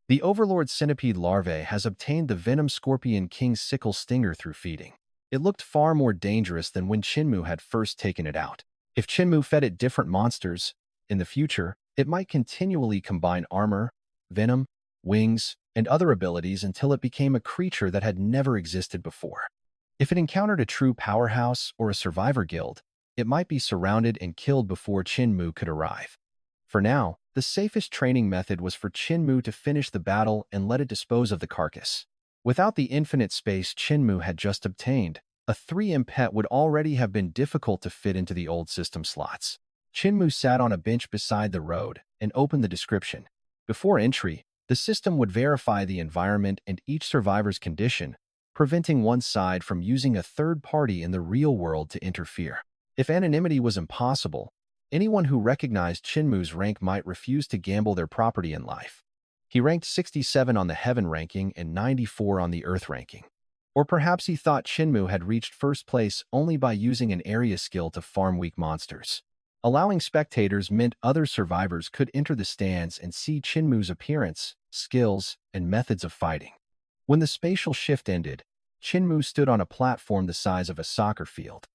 The Overlord Centipede larvae has obtained the Venom Scorpion King's sickle stinger through feeding. It looked far more dangerous than when Chinmu had first taken it out. If Chinmu fed it different monsters, in the future, it might continually combine armor, venom, wings, and other abilities until it became a creature that had never existed before. If it encountered a true powerhouse or a survivor guild, it might be surrounded and killed before Chinmu could arrive. For now, the safest training method was for Chinmu to finish the battle and let it dispose of the carcass. Without the infinite space Chinmu had just obtained, a 3M pet would already have been difficult to fit into the old system slots. Chinmu sat on a bench beside the road and opened the description. Before entry, the system would verify the environment and each survivor's condition, preventing one side from using a third party in the real world to interfere. If anonymity was impossible, anyone who recognized Chinmu's rank might refuse to gamble their property in life. He ranked 67 on the Heaven ranking and 94 on the Earth ranking. Or perhaps he thought Chinmu had reached first place only by using an area skill to farm weak monsters. Allowing spectators meant other survivors could enter the stands and see Chinmu's appearance, skills, and methods of fighting. When the spatial shift ended, Chinmu stood on a platform the size of a soccer field.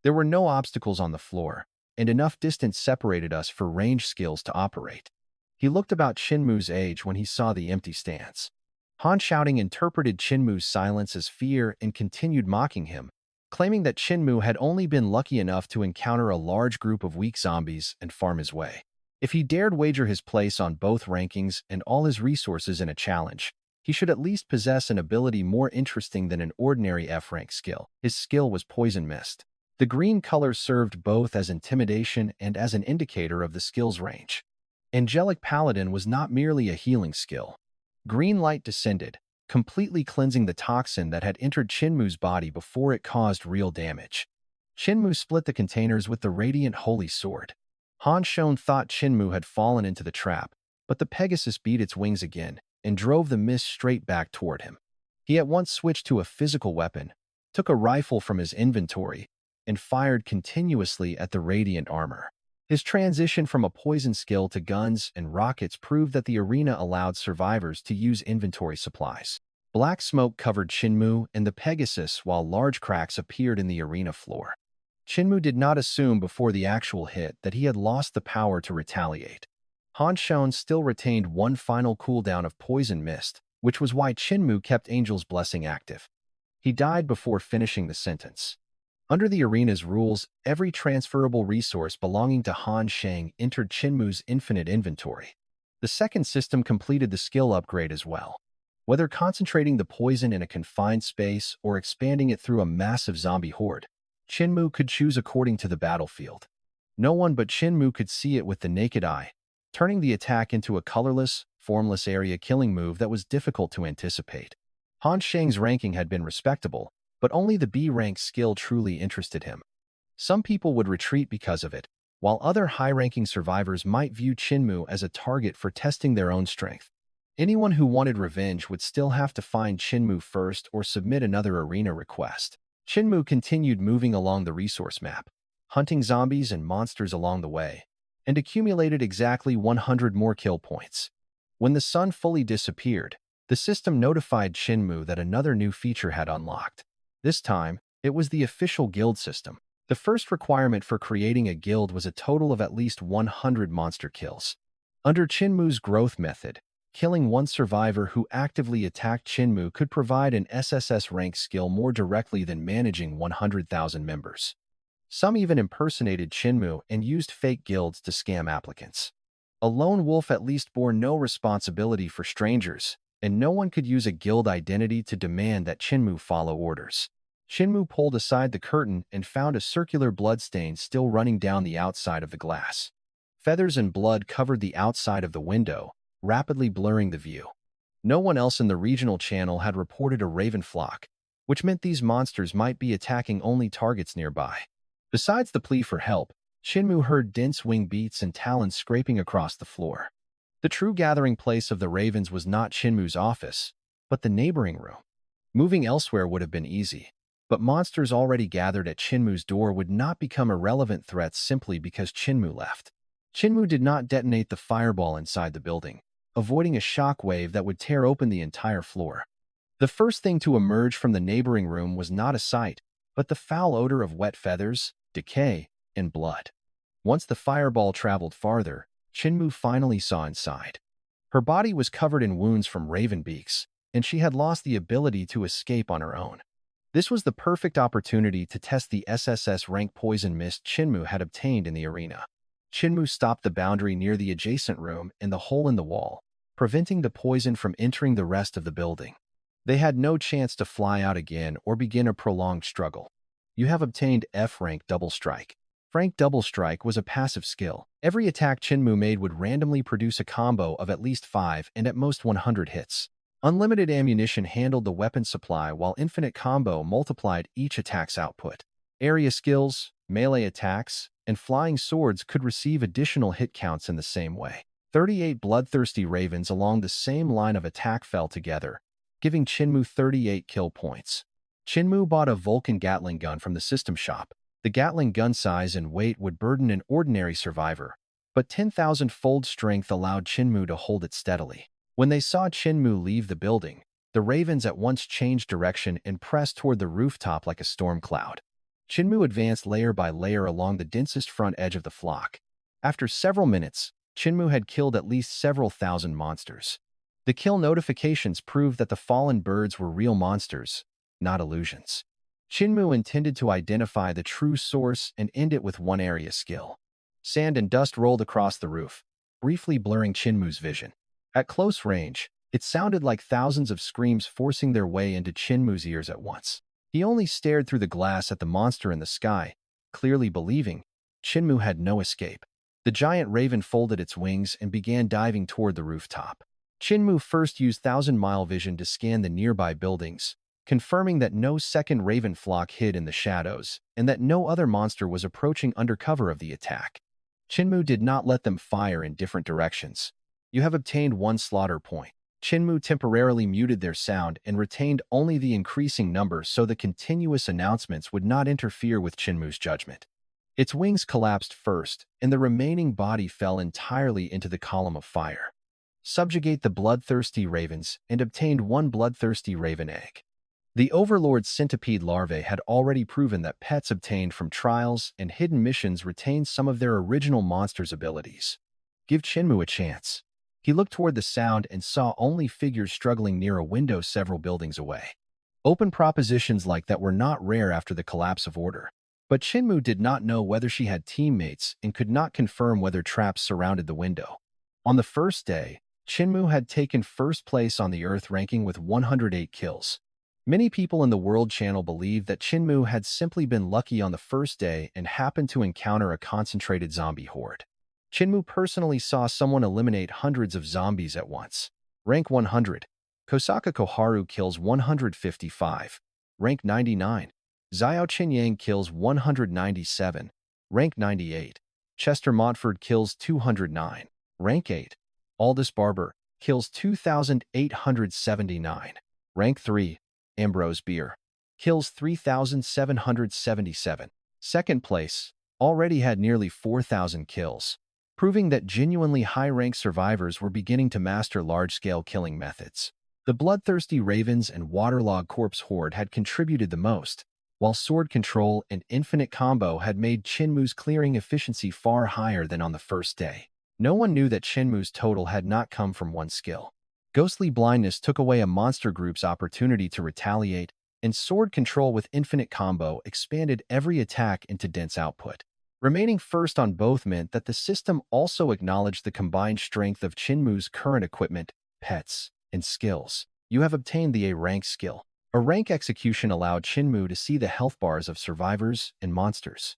There were no obstacles on the floor, and enough distance separated us for range skills to operate. He looked about Chinmu's age when he saw the empty stands. Han shouting interpreted Chinmu's silence as fear and continued mocking him, claiming that Chinmu had only been lucky enough to encounter a large group of weak zombies and farm his way. If he dared wager his place on both rankings and all his resources in a challenge, he should at least possess an ability more interesting than an ordinary F-rank skill. His skill was Poison Mist. The green color served both as intimidation and as an indicator of the skill's range. Angelic Paladin was not merely a healing skill. Green light descended, completely cleansing the toxin that had entered Chinmu's body before it caused real damage. Chinmu split the containers with the radiant holy sword. Han Shone thought Chinmu had fallen into the trap, but the Pegasus beat its wings again and drove the mist straight back toward him. He at once switched to a physical weapon, took a rifle from his inventory, and fired continuously at the radiant armor. His transition from a poison skill to guns and rockets proved that the arena allowed survivors to use inventory supplies. Black smoke covered Chinmu and the Pegasus while large cracks appeared in the arena floor. Chinmu did not assume before the actual hit that he had lost the power to retaliate. Han Shone still retained one final cooldown of Poison Mist, which was why Chinmu kept Angel's Blessing active. He died before finishing the sentence. Under the arena's rules, every transferable resource belonging to Han Shang entered Chinmu's infinite inventory. The second system completed the skill upgrade as well. Whether concentrating the poison in a confined space or expanding it through a massive zombie horde, Chinmu could choose according to the battlefield. No one but Chinmu could see it with the naked eye, turning the attack into a colorless, formless area killing move that was difficult to anticipate. Han Shang's ranking had been respectable, but only the B-rank skill truly interested him. Some people would retreat because of it, while other high-ranking survivors might view Chinmu as a target for testing their own strength. Anyone who wanted revenge would still have to find Chinmu first or submit another arena request. Chinmu continued moving along the resource map, hunting zombies and monsters along the way, and accumulated exactly 100 more kill points. When the sun fully disappeared, the system notified Chinmu that another new feature had unlocked. This time, it was the official guild system. The first requirement for creating a guild was a total of at least 100 monster kills. Under Chinmu's growth method, killing one survivor who actively attacked Chinmu could provide an SSS-RANK skill more directly than managing 100,000 members. Some even impersonated Chinmu and used fake guilds to scam applicants. A lone wolf at least bore no responsibility for strangers, and no one could use a guild identity to demand that Chinmu follow orders. Chinmu pulled aside the curtain and found a circular bloodstain still running down the outside of the glass. Feathers and blood covered the outside of the window, rapidly blurring the view. No one else in the regional channel had reported a raven flock, which meant these monsters might be attacking only targets nearby. Besides the plea for help, Chinmu heard dense wing beats and talons scraping across the floor. The true gathering place of the ravens was not Chinmu's office, but the neighboring room. Moving elsewhere would have been easy, but monsters already gathered at Chinmu's door would not become irrelevant threats simply because Chinmu left. Chinmu did not detonate the fireball inside the building, avoiding a shock wave that would tear open the entire floor. The first thing to emerge from the neighboring room was not a sight, but the foul odor of wet feathers, decay, and blood. Once the fireball traveled farther, Chinmu finally saw inside. Her body was covered in wounds from raven beaks, and she had lost the ability to escape on her own. This was the perfect opportunity to test the SSS-RANK Poison Mist Chinmu had obtained in the arena. Chinmu stopped the boundary near the adjacent room and the hole in the wall, preventing the poison from entering the rest of the building. They had no chance to fly out again or begin a prolonged struggle. You have obtained F-rank Double Strike. Frank Double Strike was a passive skill. Every attack Chinmu made would randomly produce a combo of at least 5 and at most 100 hits. Unlimited ammunition handled the weapon supply while Infinite Combo multiplied each attack's output. Area skills, melee attacks, and flying swords could receive additional hit counts in the same way. 38 bloodthirsty ravens along the same line of attack fell together, giving Chinmu 38 kill points. Chinmu bought a Vulcan Gatling gun from the system shop. The Gatling gun size and weight would burden an ordinary survivor, but 10,000-fold strength allowed Chinmu to hold it steadily. When they saw Chinmu leave the building, The ravens at once changed direction and pressed toward the rooftop like a storm cloud. Chinmu advanced layer by layer along the densest front edge of the flock. After several minutes, Chinmu had killed at least several thousand monsters. The kill notifications proved that the fallen birds were real monsters, not illusions. Chinmu intended to identify the true source and end it with one area skill. Sand and dust rolled across the roof, briefly blurring Chinmu's vision. At close range, it sounded like thousands of screams forcing their way into Chinmu's ears at once. He only stared through the glass at the monster in the sky, clearly believing Chinmu had no escape. The giant raven folded its wings and began diving toward the rooftop. Chinmu first used thousand-mile vision to scan the nearby buildings, confirming that no second raven flock hid in the shadows and that no other monster was approaching under cover of the attack. Chinmu did not let them fire in different directions. You have obtained one slaughter point. Chinmu temporarily muted their sound and retained only the increasing number so the continuous announcements would not interfere with Chinmu's judgment. Its wings collapsed first, and the remaining body fell entirely into the column of fire. Subjugate the bloodthirsty ravens and obtained one bloodthirsty raven egg. The Overlord's centipede larvae had already proven that pets obtained from trials and hidden missions retained some of their original monster's abilities. Give Chinmu a chance. He looked toward the sound and saw only figures struggling near a window several buildings away. Open propositions like that were not rare after the collapse of order. But Chinmu did not know whether she had teammates and could not confirm whether traps surrounded the window. On the first day, Chinmu had taken first place on the Earth ranking with 108 kills. Many people in the World Channel believed that Chinmu had simply been lucky on the first day and happened to encounter a concentrated zombie horde. Chinmu personally saw someone eliminate hundreds of zombies at once. Rank 100. Kosaka Koharu kills 155. Rank 99. Xiao Qinyang kills 197. Rank 98. Chester Montford kills 209. Rank 8. Aldous Barber kills 2,879. Rank 3. Ambrose Beer kills 3,777. Second place, already had nearly 4,000 kills, proving that genuinely high-rank survivors were beginning to master large-scale killing methods. The bloodthirsty ravens and waterlogged corpse horde had contributed the most, while sword control and infinite combo had made Chinmu's clearing efficiency far higher than on the first day. No one knew that Chinmu's total had not come from one skill. Ghostly blindness took away a monster group's opportunity to retaliate, and sword control with infinite combo expanded every attack into dense output. Remaining first on both meant that the system also acknowledged the combined strength of Chinmu's current equipment, pets, and skills. You have obtained the A-rank skill. A rank execution allowed Chinmu to see the health bars of survivors and monsters.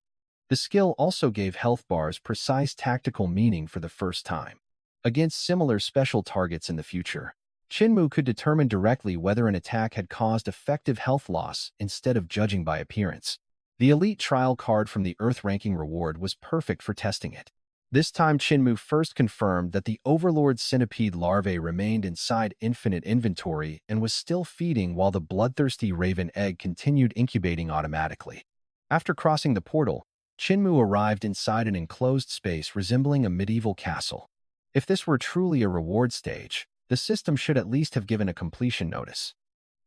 The skill also gave health bars precise tactical meaning for the first time. Against similar special targets in the future, Chinmu could determine directly whether an attack had caused effective health loss instead of judging by appearance. The Elite Trial card from the Earth ranking reward was perfect for testing it. This time Chinmu first confirmed that the Overlord's centipede larvae remained inside infinite inventory and was still feeding while the bloodthirsty raven egg continued incubating automatically. After crossing the portal, Chinmu arrived inside an enclosed space resembling a medieval castle. If this were truly a reward stage, the system should at least have given a completion notice.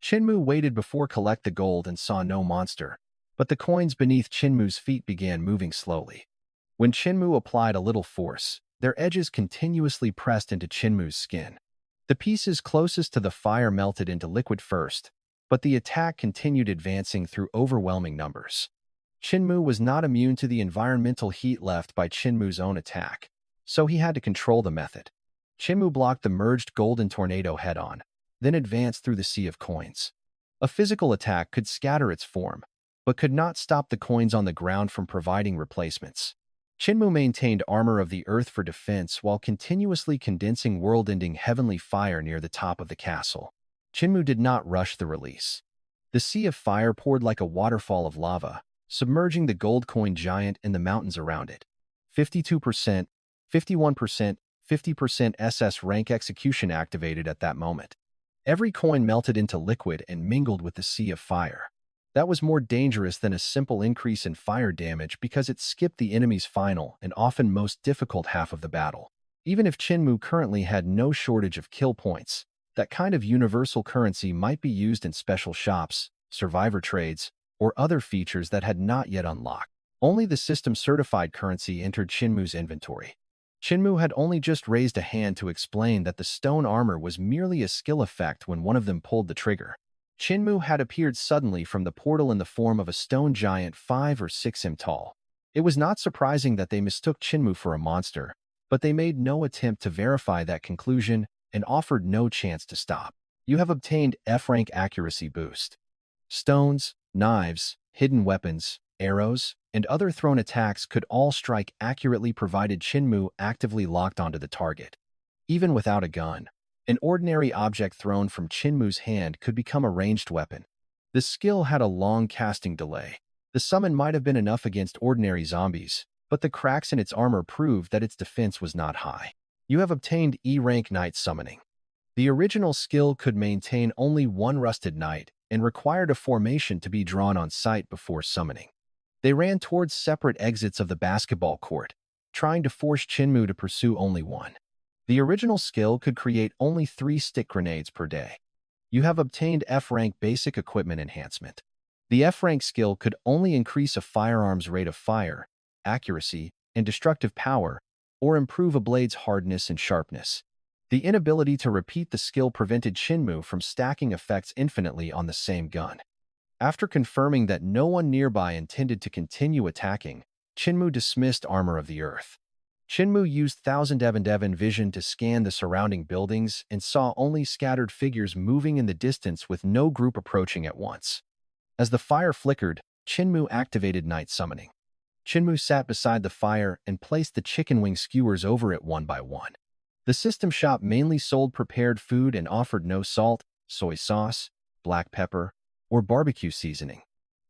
Chinmu waited before collect the gold and saw no monster, but the coins beneath Chinmu's feet began moving slowly. When Chinmu applied a little force, their edges continuously pressed into Chinmu's skin. The pieces closest to the fire melted into liquid first, but the attack continued advancing through overwhelming numbers. Chinmu was not immune to the environmental heat left by Chinmu's own attack, so he had to control the method. Chinmu blocked the merged golden tornado head-on, then advanced through the sea of coins. A physical attack could scatter its form, but could not stop the coins on the ground from providing replacements. Chinmu maintained armor of the earth for defense while continuously condensing world-ending heavenly fire near the top of the castle. Chinmu did not rush the release. The sea of fire poured like a waterfall of lava, submerging the gold coin giant and the mountains around it. 52%, 51%, 50% SS rank execution activated at that moment. Every coin melted into liquid and mingled with the sea of fire. That was more dangerous than a simple increase in fire damage because it skipped the enemy's final and often most difficult half of the battle. Even if Chinmu currently had no shortage of kill points, That kind of universal currency might be used in special shops, survivor trades, or other features that had not yet unlocked. Only the system-certified currency entered Chinmu's inventory. Chinmu had only just raised a hand to explain that the stone armor was merely a skill effect when one of them pulled the trigger. Chinmu had appeared suddenly from the portal in the form of a stone giant 5 or 6 m tall. It was not surprising that they mistook Chinmu for a monster, but they made no attempt to verify that conclusion and offered no chance to stop. You have obtained F-rank accuracy boost. Stones, knives, hidden weapons, arrows, and other thrown attacks could all strike accurately provided Chinmu actively locked onto the target. Even without a gun, an ordinary object thrown from Chinmu's hand could become a ranged weapon. This skill had a long casting delay. The summon might have been enough against ordinary zombies, but the cracks in its armor proved that its defense was not high. You have obtained E-rank Knight Summoning. The original skill could maintain only one rusted knight and required a formation to be drawn on sight before summoning. They ran towards separate exits of the basketball court, trying to force Chinmu to pursue only one. The original skill could create only 3 stick grenades per day. You have obtained F-rank Basic Equipment Enhancement. The F-rank skill could only increase a firearm's rate of fire, accuracy, and destructive power, or improve a blade's hardness and sharpness. The inability to repeat the skill prevented Chinmu from stacking effects infinitely on the same gun. After confirming that no one nearby intended to continue attacking, Chinmu dismissed Armor of the Earth. Chinmu used Thousand Devon vision to scan the surrounding buildings and saw only scattered figures moving in the distance with no group approaching at once. As the fire flickered, Chinmu activated Night Summoning. Chinmu sat beside the fire and placed the chicken wing skewers over it one by one. The system shop mainly sold prepared food and offered no salt, soy sauce, black pepper, or barbecue seasoning.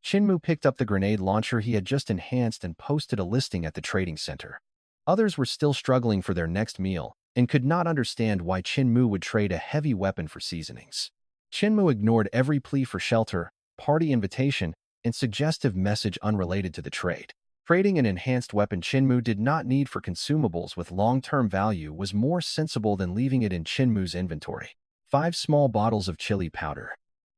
Chinmu picked up the grenade launcher he had just enhanced and posted a listing at the trading center. Others were still struggling for their next meal and could not understand why Chinmu would trade a heavy weapon for seasonings. Chinmu ignored every plea for shelter, party invitation, and suggestive message unrelated to the trade. Trading an enhanced weapon Chinmu did not need for consumables with long-term value was more sensible than leaving it in Chinmu's inventory. 5 small bottles of chili powder.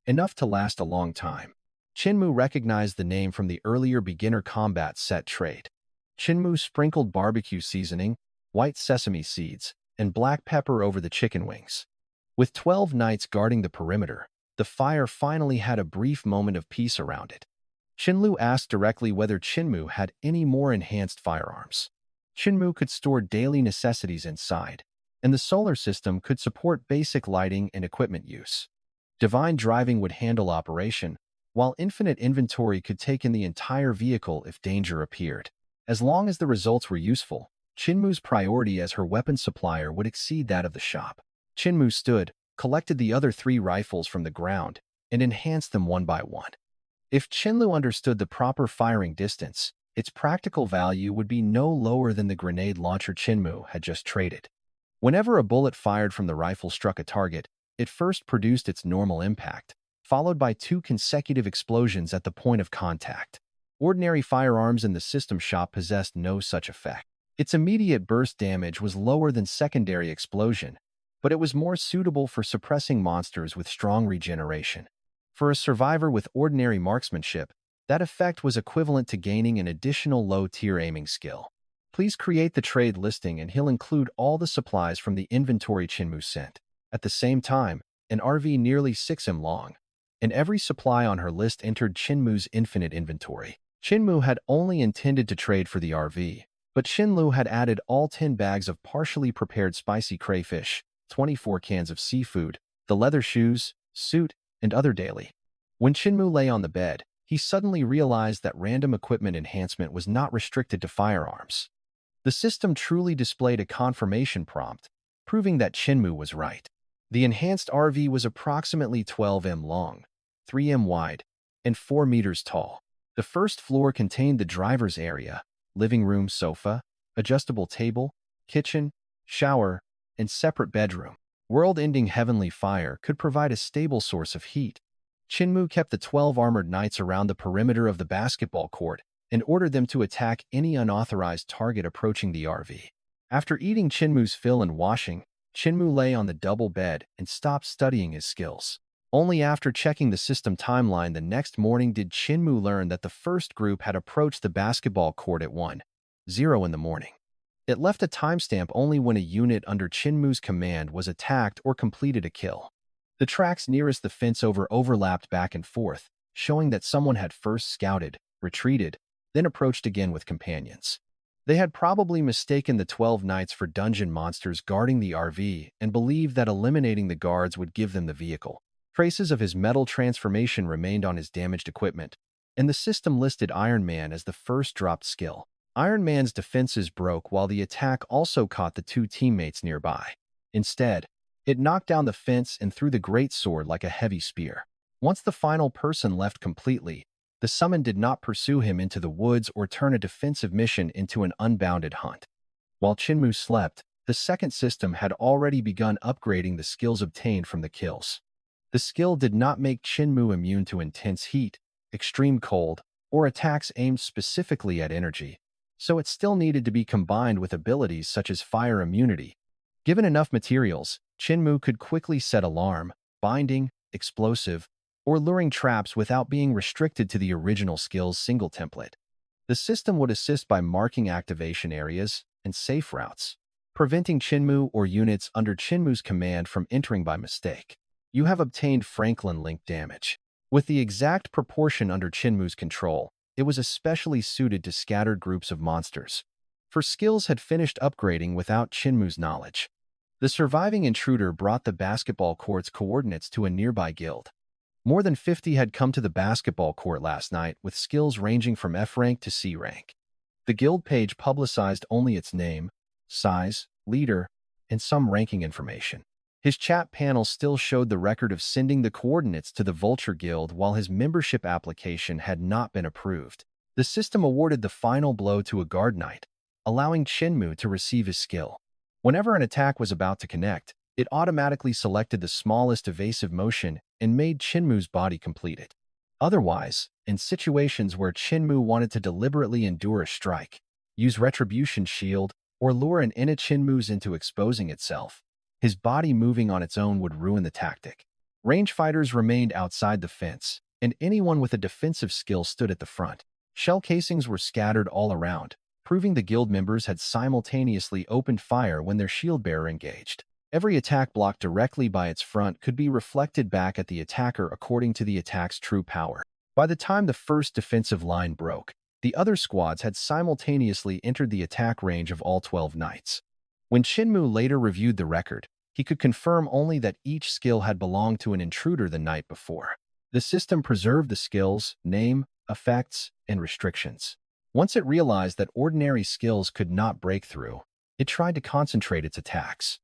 Enough to last a long time. Chinmu recognized the name from the earlier beginner combat set trade. Chinmu sprinkled barbecue seasoning, white sesame seeds, and black pepper over the chicken wings. With 12 knights guarding the perimeter, the fire finally had a brief moment of peace around it. Chinlu asked directly whether Chinmu had any more enhanced firearms. Chinmu could store daily necessities inside, and the solar system could support basic lighting and equipment use. Divine Driving would handle operation, while Infinite Inventory could take in the entire vehicle if danger appeared. As long as the results were useful, Chinmu's priority as her weapon supplier would exceed that of the shop. Chinmu stood, collected the other 3 rifles from the ground, and enhanced them one by one. If Chinlu understood the proper firing distance, its practical value would be no lower than the grenade launcher Chinmu had just traded. Whenever a bullet fired from the rifle struck a target, it first produced its normal impact, followed by 2 consecutive explosions at the point of contact. Ordinary firearms in the system shop possessed no such effect. Its immediate burst damage was lower than secondary explosion, but it was more suitable for suppressing monsters with strong regeneration. For a survivor with ordinary marksmanship, that effect was equivalent to gaining an additional low-tier aiming skill. Please create the trade listing and he'll include all the supplies from the inventory Chinmu sent. At the same time, an RV nearly 6 m long, and every supply on her list entered Chinmu's infinite inventory. Chinmu had only intended to trade for the RV, but Chinlu had added all 10 bags of partially prepared spicy crayfish, 24 cans of seafood, the leather shoes, suit, and other daily. When Chinmu lay on the bed, he suddenly realized that random equipment enhancement was not restricted to firearms. The system truly displayed a confirmation prompt, proving that Chinmu was right. The enhanced RV was approximately 12 m long, 3 m wide, and 4 meters tall. The first floor contained the driver's area, living room sofa, adjustable table, kitchen, shower, and separate bedroom. World-ending heavenly fire could provide a stable source of heat. Chinmu kept the 12 armored knights around the perimeter of the basketball court and ordered them to attack any unauthorized target approaching the RV. After eating Chinmu's fill and washing, Chinmu lay on the double bed and stopped studying his skills. Only after checking the system timeline the next morning did Chinmu learn that the first group had approached the basketball court at 1:00 in the morning. It left a timestamp only when a unit under Chinmu's command was attacked or completed a kill. The tracks nearest the fence overlapped back and forth, showing that someone had first scouted, retreated, then approached again with companions. They had probably mistaken the 12 knights for dungeon monsters guarding the RV and believed that eliminating the guards would give them the vehicle. Traces of his metal transformation remained on his damaged equipment, and the system listed Iron Man as the first dropped skill. Iron Man's defenses broke while the attack also caught the two teammates nearby. Instead, it knocked down the fence and threw the great sword like a heavy spear. Once the final person left completely, the summon did not pursue him into the woods or turn a defensive mission into an unbounded hunt. While Chinmu slept, the second system had already begun upgrading the skills obtained from the kills. The skill did not make Chinmu immune to intense heat, extreme cold, or attacks aimed specifically at energy, so it still needed to be combined with abilities such as fire immunity. Given enough materials, Chinmu could quickly set alarm, binding, explosive, or luring traps without being restricted to the original skill's single template. The system would assist by marking activation areas and safe routes, preventing Chinmu or units under Chinmu's command from entering by mistake. You have obtained Franklin Link damage. With the exact proportion under Chinmu's control, it was especially suited to scattered groups of monsters. For skills had finished upgrading without Chinmu's knowledge. The surviving intruder brought the basketball court's coordinates to a nearby guild. More than 50 had come to the basketball court last night with skills ranging from F rank to C rank. The guild page publicized only its name, size, leader, and some ranking information. His chat panel still showed the record of sending the coordinates to the Vulture Guild while his membership application had not been approved. The system awarded the final blow to a guard knight, allowing Chinmu to receive his skill. Whenever an attack was about to connect, it automatically selected the smallest evasive motion and made Chinmu's body complete it. Otherwise, in situations where Chinmu wanted to deliberately endure a strike, use Retribution Shield, or lure an inner Chinmu's into exposing itself, his body moving on its own would ruin the tactic. Range fighters remained outside the fence, and anyone with a defensive skill stood at the front. Shell casings were scattered all around, proving the guild members had simultaneously opened fire when their shield bearer engaged. Every attack blocked directly by its front could be reflected back at the attacker according to the attack's true power. By the time the first defensive line broke, the other squads had simultaneously entered the attack range of all 12 knights. When Chinmu later reviewed the record, he could confirm only that each skill had belonged to an intruder the night before. The system preserved the skill's name, effects, and restrictions. Once it realized that ordinary skills could not break through, it tried to concentrate its attacks.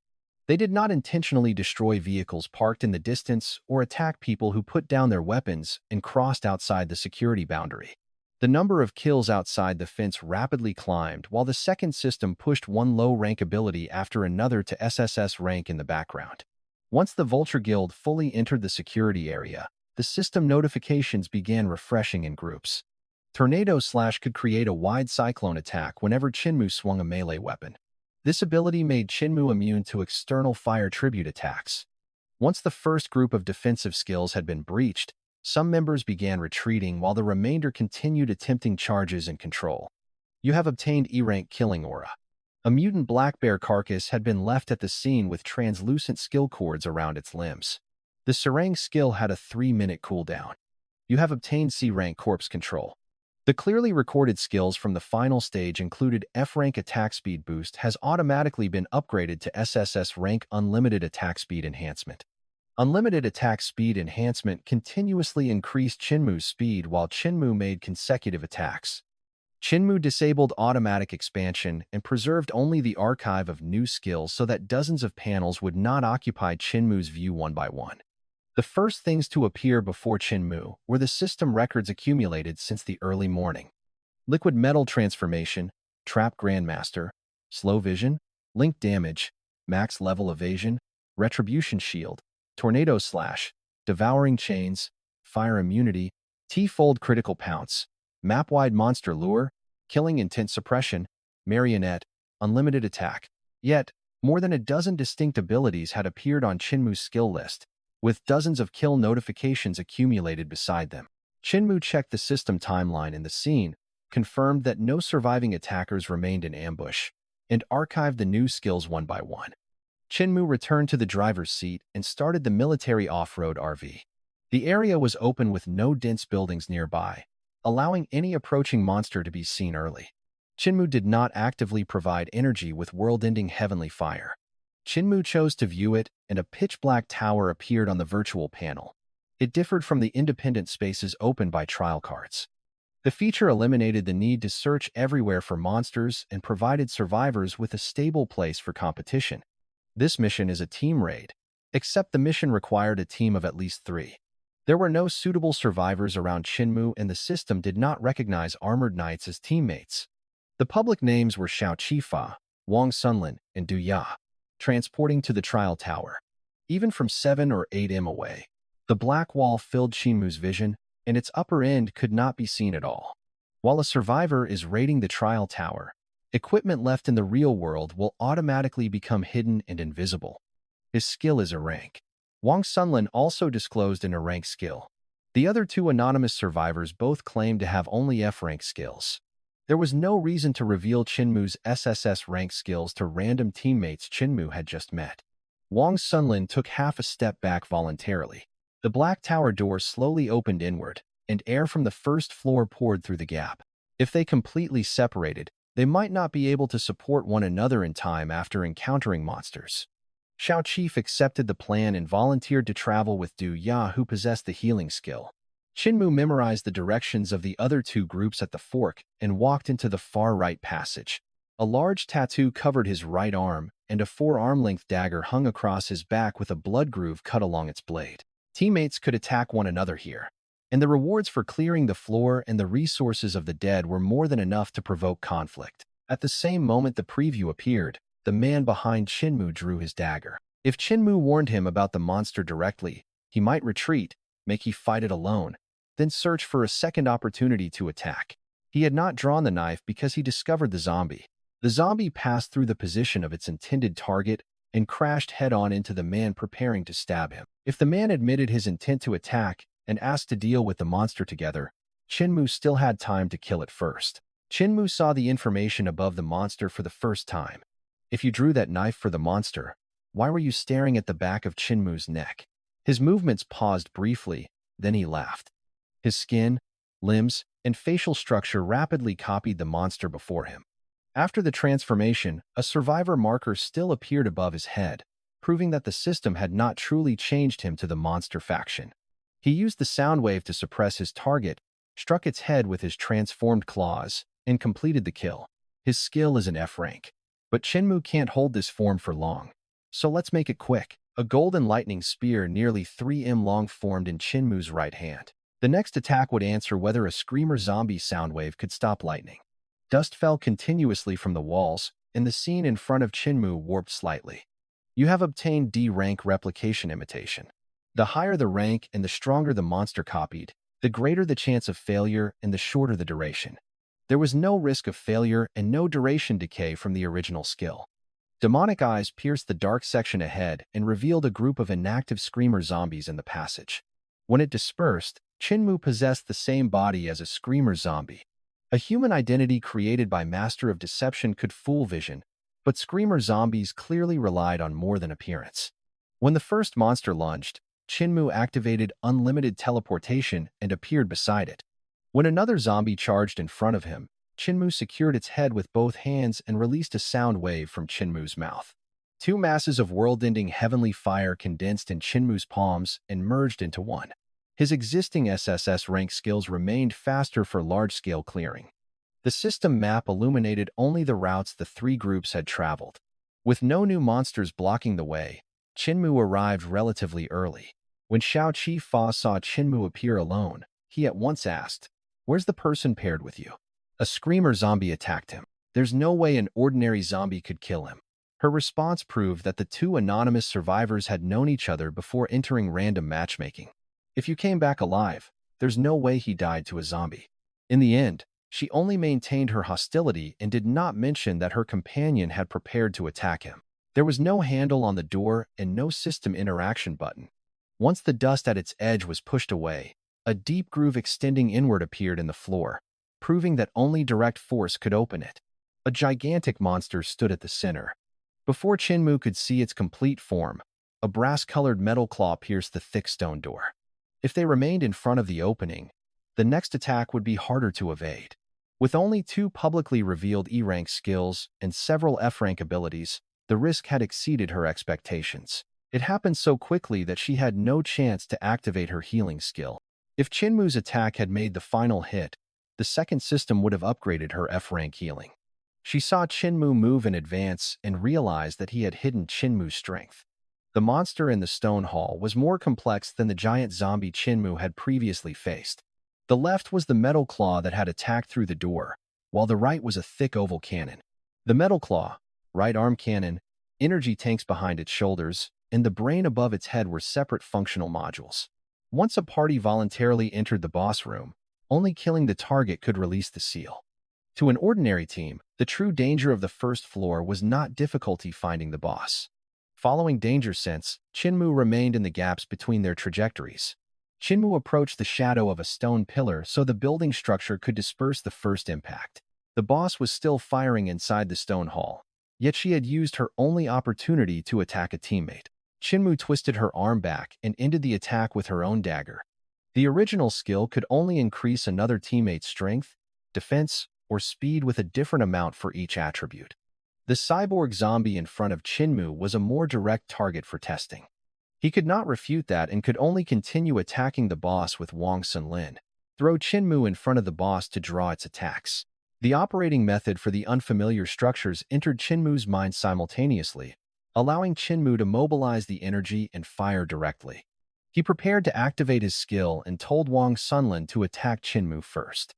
They did not intentionally destroy vehicles parked in the distance or attack people who put down their weapons and crossed outside the security boundary. The number of kills outside the fence rapidly climbed while the second system pushed one low-rank ability after another to SSS rank in the background. Once the Vulture Guild fully entered the security area, the system notifications began refreshing in groups. Tornado Slash could create a wide cyclone attack whenever Chinmu swung a melee weapon. This ability made Chinmu immune to external fire tribute attacks. Once the first group of defensive skills had been breached, some members began retreating while the remainder continued attempting charges and control. You have obtained E-rank Killing Aura. A mutant black bear carcass had been left at the scene with translucent skill cords around its limbs. The Serang skill had a 3-minute cooldown. You have obtained C-rank Corpse Control. The clearly recorded skills from the final stage included F-rank Attack Speed Boost has automatically been upgraded to SSS-RANK Unlimited Attack Speed Enhancement. Unlimited Attack Speed Enhancement continuously increased Chinmu's speed while Chinmu made consecutive attacks. Chinmu disabled automatic expansion and preserved only the archive of new skills so that dozens of panels would not occupy Chinmu's view one by one. The first things to appear before Chinmu were the system records accumulated since the early morning. Liquid Metal Transformation, Trap Grandmaster, Slow Vision, Link Damage, Max Level Evasion, Retribution Shield, Tornado Slash, Devouring Chains, Fire Immunity, T-Fold Critical Pounce, Map-Wide Monster Lure, Killing Intent Suppression, Marionette, Unlimited Attack. Yet, More than a dozen distinct abilities had appeared on Chinmu's skill list, with dozens of kill notifications accumulated beside them. Chinmu checked the system timeline in the scene, confirmed that no surviving attackers remained in ambush, and archived the new skills one by one. Chinmu returned to the driver's seat and started the military off-road RV. The area was open with no dense buildings nearby, allowing any approaching monster to be seen early. Chinmu did not actively provide energy with world-ending heavenly fire. Chinmu chose to view it, and a pitch-black tower appeared on the virtual panel. It differed from the independent spaces opened by trial cards. The feature eliminated the need to search everywhere for monsters and provided survivors with a stable place for competition. This mission is a team raid, except the mission required a team of at least 3. There were no suitable survivors around Chinmu, and the system did not recognize armored knights as teammates. The public names were Xiao Qifa, Wang Sunlin, and Du Ya, transporting to the trial tower. Even from 7 or 8 m away, the black wall filled Chinmu's vision, and its upper end could not be seen at all. While a survivor is raiding the trial tower, equipment left in the real world will automatically become hidden and invisible. His skill is a rank. Wang Sunlin also disclosed an A-rank skill. The other 2 anonymous survivors both claimed to have only F-rank skills. There was no reason to reveal Chinmu's SSS-RANK skills to random teammates Chinmu had just met. Wang Sunlin took half a step back voluntarily. The black tower door slowly opened inward, and air from the first floor poured through the gap. If they completely separated, they might not be able to support one another in time after encountering monsters. Xiao Chief accepted the plan and volunteered to travel with Du Ya, who possessed the healing skill. Chinmu memorized the directions of the other 2 groups at the fork and walked into the far right passage. A large tattoo covered his right arm, and a 4-arm-length dagger hung across his back with a blood groove cut along its blade. Teammates could attack one another here, and the rewards for clearing the floor and the resources of the dead were more than enough to provoke conflict. At the same moment the preview appeared, the man behind Chinmu drew his dagger. If Chinmu warned him about the monster directly, he might retreat, make he fight it alone, then search for a second opportunity to attack. He had not drawn the knife because he discovered the zombie. The zombie passed through the position of its intended target and crashed head-on into the man preparing to stab him. If the man admitted his intent to attack and asked to deal with the monster together, Chinmu still had time to kill it first. Chinmu saw the information above the monster for the first time. If you drew that knife for the monster, why were you staring at the back of Chinmu's neck? His movements paused briefly, then he laughed. His skin, limbs, and facial structure rapidly copied the monster before him. After the transformation, a survivor marker still appeared above his head, proving that the system had not truly changed him to the monster faction. He used the sound wave to suppress his target, struck its head with his transformed claws, and completed the kill. His skill is an F rank. But Chinmu can't hold this form for long. So let's make it quick. A golden lightning spear nearly 3 m long formed in Chinmu's right hand. The next attack would answer whether a screamer zombie sound wave could stop lightning. Dust fell continuously from the walls, and the scene in front of Chinmu warped slightly. You have obtained D-rank replication imitation. The higher the rank and the stronger the monster copied, the greater the chance of failure and the shorter the duration. There was no risk of failure and no duration decay from the original skill. Demonic eyes pierced the dark section ahead and revealed a group of inactive screamer zombies in the passage. When it dispersed, Chinmu possessed the same body as a screamer zombie. A human identity created by Master of Deception could fool vision, but screamer zombies clearly relied on more than appearance. When the first monster lunged, Chinmu activated unlimited teleportation and appeared beside it. When another zombie charged in front of him, Chinmu secured its head with both hands and released a sound wave from Chinmu's mouth. 2 masses of world-ending heavenly fire condensed in Chinmu's palms and merged into one. His existing SSS-RANK skills remained faster for large-scale clearing. The system map illuminated only the routes the 3 groups had traveled. With no new monsters blocking the way, Chinmu arrived relatively early. When Xiao Qifa saw Chinmu appear alone, he at once asked, "Where's the person paired with you?" A screamer zombie attacked him. There's no way an ordinary zombie could kill him. Her response proved that the 2 anonymous survivors had known each other before entering random matchmaking. If you came back alive, there's no way he died to a zombie. In the end, she only maintained her hostility and did not mention that her companion had prepared to attack him. There was no handle on the door and no system interaction button. Once the dust at its edge was pushed away, a deep groove extending inward appeared in the floor, proving that only direct force could open it. A gigantic monster stood at the center. Before Chinmu could see its complete form, a brass-colored metal claw pierced the thick stone door. If they remained in front of the opening, the next attack would be harder to evade. With only 2 publicly revealed E-rank skills and several F-rank abilities, the risk had exceeded her expectations. It happened so quickly that she had no chance to activate her healing skill. If Chinmu's attack had made the final hit, the second system would have upgraded her F-rank healing. She saw Chinmu move in advance and realized that he had hidden Chinmu's strength. The monster in the stone hall was more complex than the giant zombie Chinmu had previously faced. The left was the metal claw that had attacked through the door, while the right was a thick oval cannon. The metal claw, right arm cannon, energy tanks behind its shoulders, and the brain above its head were separate functional modules. Once a party voluntarily entered the boss room, only killing the target could release the seal. To an ordinary team, the true danger of the first floor was not difficulty finding the boss. Following danger sense, Chinmu remained in the gaps between their trajectories. Chinmu approached the shadow of a stone pillar so the building structure could disperse the first impact. The boss was still firing inside the stone hall, yet she had used her only opportunity to attack a teammate. Chinmu twisted her arm back and ended the attack with her own dagger. The original skill could only increase another teammate's strength, defense, or speed with a different amount for each attribute. The cyborg zombie in front of Chinmu was a more direct target for testing. He could not refute that and could only continue attacking the boss with Wang Sunlin. Throw Chinmu in front of the boss to draw its attacks. The operating method for the unfamiliar structures entered Chinmu's mind simultaneously, allowing Chinmu to mobilize the energy and fire directly. He prepared to activate his skill and told Wang Sunlin to attack Chinmu first.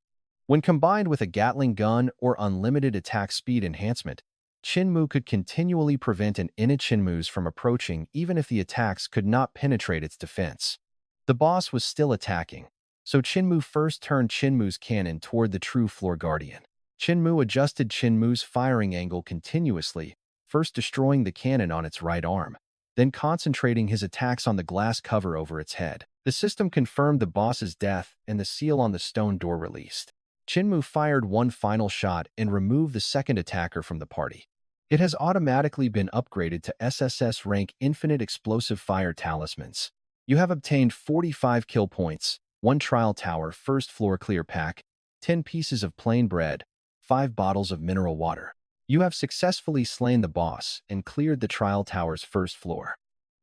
When combined with a Gatling gun or unlimited attack speed enhancement, Chinmu could continually prevent an Chinmu's from approaching even if the attacks could not penetrate its defense. The boss was still attacking, so Chinmu first turned Chinmu's cannon toward the true floor guardian. Chinmu adjusted Chinmu's firing angle continuously, first destroying the cannon on its right arm, then concentrating his attacks on the glass cover over its head. The system confirmed the boss's death and the seal on the stone door released. Chinmu fired one final shot and removed the second attacker from the party. It has automatically been upgraded to SSS-RANK Infinite Explosive Fire Talismans. You have obtained 45 kill points, 1 trial tower first floor clear pack, 10 pieces of plain bread, 5 bottles of mineral water. You have successfully slain the boss and cleared the trial tower's first floor.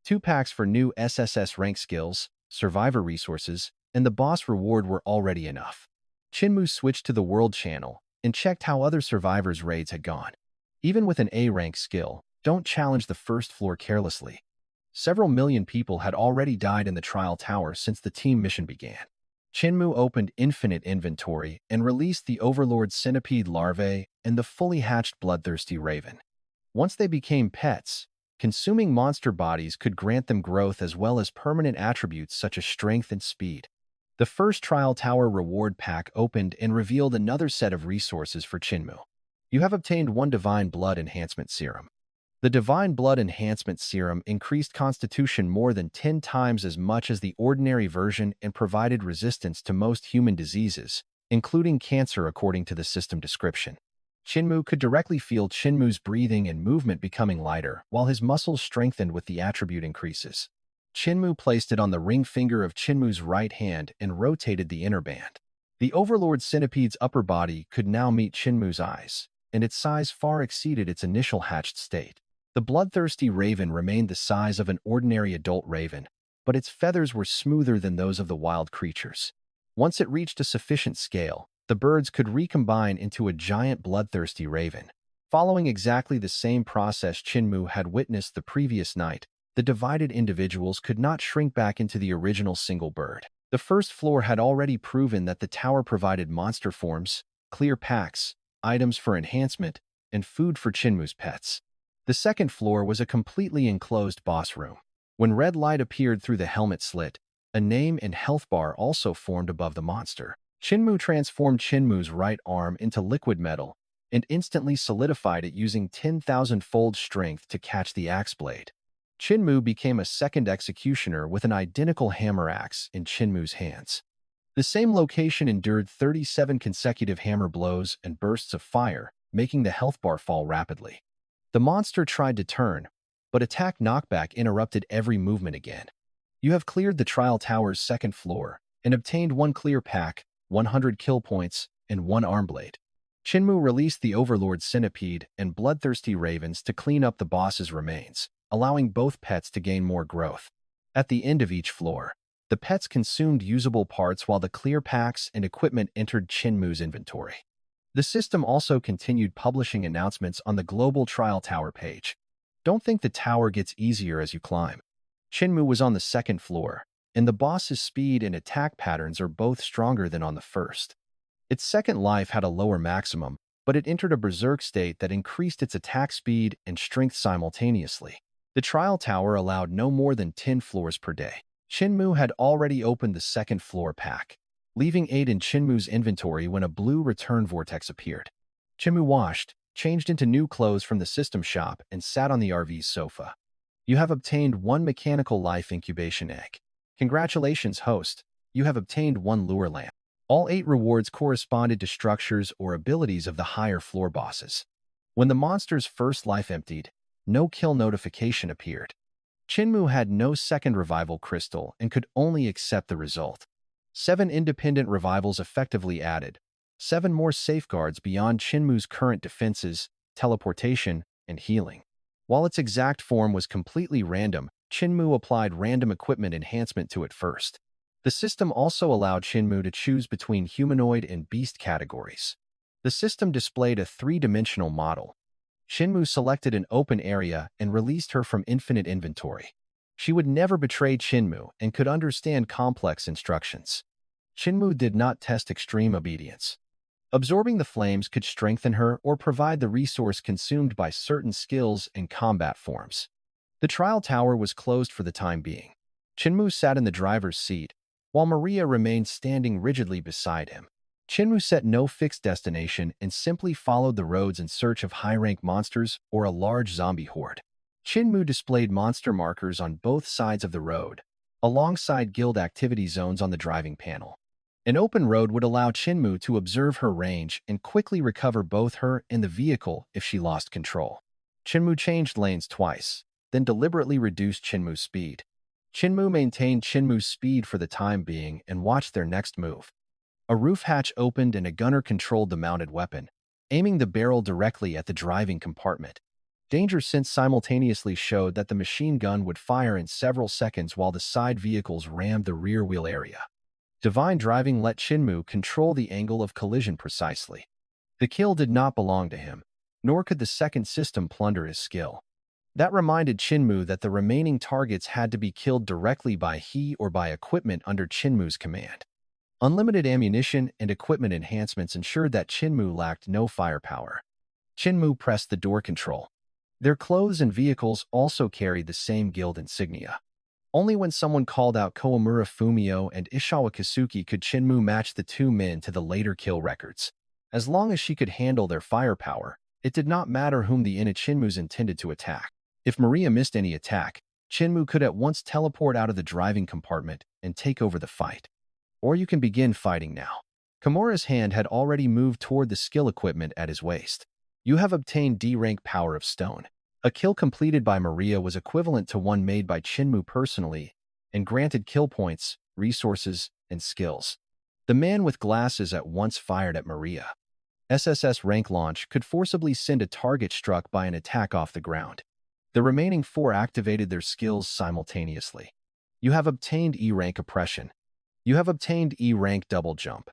2 packs for new SSS rank skills, survivor resources, and the boss reward were already enough. Chinmu switched to the world channel and checked how other survivors' raids had gone. Even with an A-rank skill, don't challenge the first floor carelessly. Several million people had already died in the trial tower since the team mission began. Chinmu opened infinite inventory and released the Overlord centipede larvae and the fully hatched bloodthirsty raven. Once they became pets, consuming monster bodies could grant them growth as well as permanent attributes such as strength and speed. The first trial tower reward pack opened and revealed another set of resources for Chinmu. You have obtained 1 Divine Blood Enhancement Serum. The Divine Blood Enhancement Serum increased constitution more than 10 times as much as the ordinary version and provided resistance to most human diseases, including cancer according to the system description. Chinmu could directly feel Chinmu's breathing and movement becoming lighter, while his muscles strengthened with the attribute increases. Chinmu placed it on the ring finger of Chinmu's right hand and rotated the inner band. The Overlord centipede's upper body could now meet Chinmu's eyes, and its size far exceeded its initial hatched state. The bloodthirsty raven remained the size of an ordinary adult raven, but its feathers were smoother than those of the wild creatures. Once it reached a sufficient scale, the birds could recombine into a giant bloodthirsty raven. Following exactly the same process Chinmu had witnessed the previous night, the divided individuals could not shrink back into the original single bird. The first floor had already proven that the tower provided monster forms, clear packs, items for enhancement, and food for Chinmu's pets. The second floor was a completely enclosed boss room. When red light appeared through the helmet slit, a name and health bar also formed above the monster. Chinmu transformed Chinmu's right arm into liquid metal, and instantly solidified it using 10,000-fold strength to catch the axe blade. Chinmu became a second executioner with an identical hammer axe in Chinmu's hands. The same location endured 37 consecutive hammer blows and bursts of fire, making the health bar fall rapidly. The monster tried to turn, but attack knockback interrupted every movement again. You have cleared the trial tower's second floor and obtained 1 clear pack, 100 kill points, and 1 arm blade. Chinmu released the Overlord Centipede and Bloodthirsty Ravens to clean up the boss's remains, allowing both pets to gain more growth. At the end of each floor, the pets consumed usable parts while the clear packs and equipment entered Chinmu's inventory. The system also continued publishing announcements on the Global Trial Tower page. Don't think the tower gets easier as you climb. Chinmu was on the second floor, and the boss's speed and attack patterns are both stronger than on the first. Its second life had a lower maximum, but it entered a berserk state that increased its attack speed and strength simultaneously. The trial tower allowed no more than 10 floors per day. Chinmu had already opened the second floor pack, leaving 8 in Chinmu's inventory when a blue return vortex appeared. Chinmu washed, changed into new clothes from the system shop, and sat on the RV's sofa. You have obtained 1 mechanical life incubation egg. Congratulations, host. You have obtained 1 lure lamp. All 8 rewards corresponded to structures or abilities of the higher floor bosses. When the monster's first life emptied, no kill notification appeared. Chinmu had no second revival crystal and could only accept the result. 7 independent revivals effectively added, 7 more safeguards beyond Chinmu's current defenses, teleportation, and healing. While its exact form was completely random, Chinmu applied random equipment enhancement to it first. The system also allowed Chinmu to choose between humanoid and beast categories. The system displayed a 3-dimensional model. Chinmu selected an open area and released her from infinite inventory. She would never betray Chinmu and could understand complex instructions. Chinmu did not test extreme obedience. Absorbing the flames could strengthen her or provide the resource consumed by certain skills and combat forms. The trial tower was closed for the time being. Chinmu sat in the driver's seat, while Maria remained standing rigidly beside him. Chinmu set no fixed destination and simply followed the roads in search of high-rank monsters or a large zombie horde. Chinmu displayed monster markers on both sides of the road, alongside guild activity zones on the driving panel. An open road would allow Chinmu to observe her range and quickly recover both her and the vehicle if she lost control. Chinmu changed lanes twice, then deliberately reduced Chinmu's speed. Chinmu maintained Chinmu's speed for the time being and watched their next move. A roof hatch opened and a gunner controlled the mounted weapon, aiming the barrel directly at the driving compartment. Danger sense simultaneously showed that the machine gun would fire in several seconds while the side vehicles rammed the rear wheel area. Divine driving let Chinmu control the angle of collision precisely. The kill did not belong to him, nor could the second system plunder his skill. That reminded Chinmu that the remaining targets had to be killed directly by he or by equipment under Chinmu's command. Unlimited ammunition and equipment enhancements ensured that Chinmu lacked no firepower. Chinmu pressed the door control. Their clothes and vehicles also carried the same guild insignia. Only when someone called out Koamura Fumio and Ishawa Kasuki could Chinmu match the 2 men to the later kill records. As long as she could handle their firepower, it did not matter whom the Chinmus intended to attack. If Maria missed any attack, Chinmu could at once teleport out of the driving compartment and take over the fight. Or you can begin fighting now. Kimura's hand had already moved toward the skill equipment at his waist. You have obtained D-rank Power of Stone. A kill completed by Maria was equivalent to one made by Chinmu personally and granted kill points, resources, and skills. The man with glasses at once fired at Maria. SSS-RANK launch could forcibly send a target struck by an attack off the ground. The remaining 4 activated their skills simultaneously. You have obtained E-rank Oppression. You have obtained E-rank Double Jump.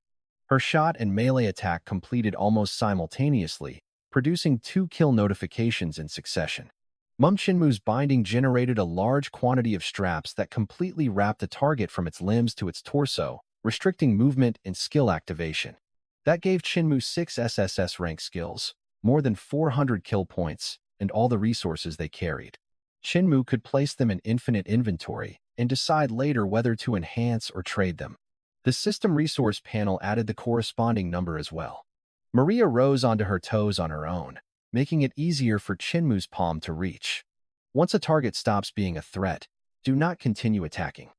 Her shot and melee attack completed almost simultaneously, producing 2 kill notifications in succession. Chinmu's binding generated a large quantity of straps that completely wrapped the target from its limbs to its torso, restricting movement and skill activation. That gave Chinmu 6 SSS rank skills, more than 400 kill points, and all the resources they carried. Chinmu could place them in infinite inventory and decide later whether to enhance or trade them. The system resource panel added the corresponding number as well. Maria rose onto her toes on her own, making it easier for Chinmu's palm to reach. Once a target stops being a threat, do not continue attacking.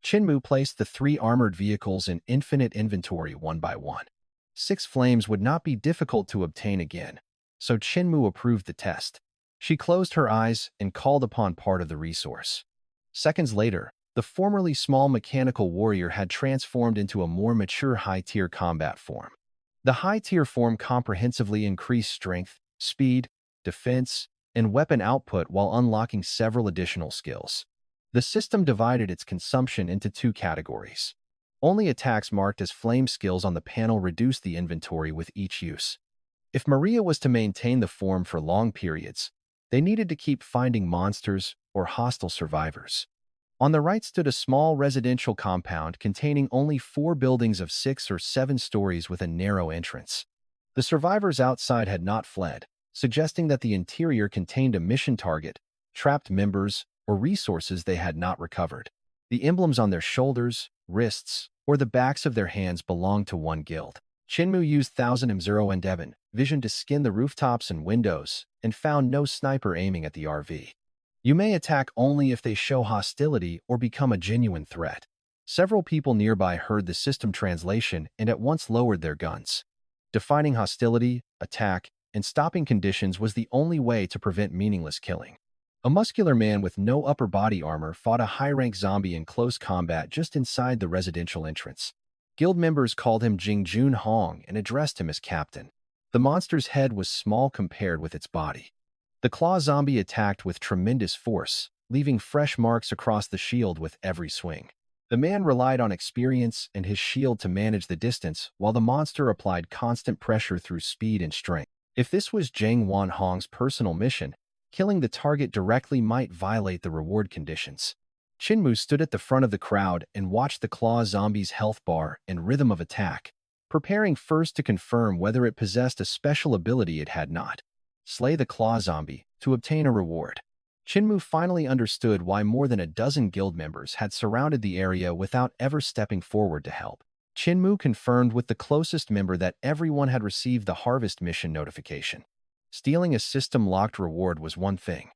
Chinmu placed the 3 armored vehicles in infinite inventory one by one. 6 flames would not be difficult to obtain again, so Chinmu approved the test. She closed her eyes and called upon part of the resource. Seconds later, the formerly small mechanical warrior had transformed into a more mature high-tier combat form. The high-tier form comprehensively increased strength, speed, defense, and weapon output while unlocking several additional skills. The system divided its consumption into 2 categories. Only attacks marked as flame skills on the panel reduced the inventory with each use. If Maria was to maintain the form for long periods, they needed to keep finding monsters or hostile survivors. On the right stood a small residential compound containing only 4 buildings of 6 or 7 stories with a narrow entrance. The survivors outside had not fled, suggesting that the interior contained a mission target, trapped members, or resources they had not recovered. The emblems on their shoulders, wrists, or the backs of their hands belonged to one guild. Chinmu used 1000M0 and Devon vision to skin the rooftops and windows, and found no sniper aiming at the RV. You may attack only if they show hostility or become a genuine threat. Several people nearby heard the system translation and at once lowered their guns. Defining hostility, attack, and stopping conditions was the only way to prevent meaningless killing. A muscular man with no upper body armor fought a high-rank zombie in close combat just inside the residential entrance. Guild members called him Jingjun Hong and addressed him as captain. The monster's head was small compared with its body. The claw zombie attacked with tremendous force, leaving fresh marks across the shield with every swing. The man relied on experience and his shield to manage the distance, while the monster applied constant pressure through speed and strength. If this was Zhang Wan Hong's personal mission, killing the target directly might violate the reward conditions. Chinmu stood at the front of the crowd and watched the claw zombie's health bar and rhythm of attack, preparing first to confirm whether it possessed a special ability it had not. Slay the claw zombie to obtain a reward. Chinmu finally understood why more than a dozen guild members had surrounded the area without ever stepping forward to help. Chinmu confirmed with the closest member that everyone had received the harvest mission notification. Stealing a system-locked reward was one thing.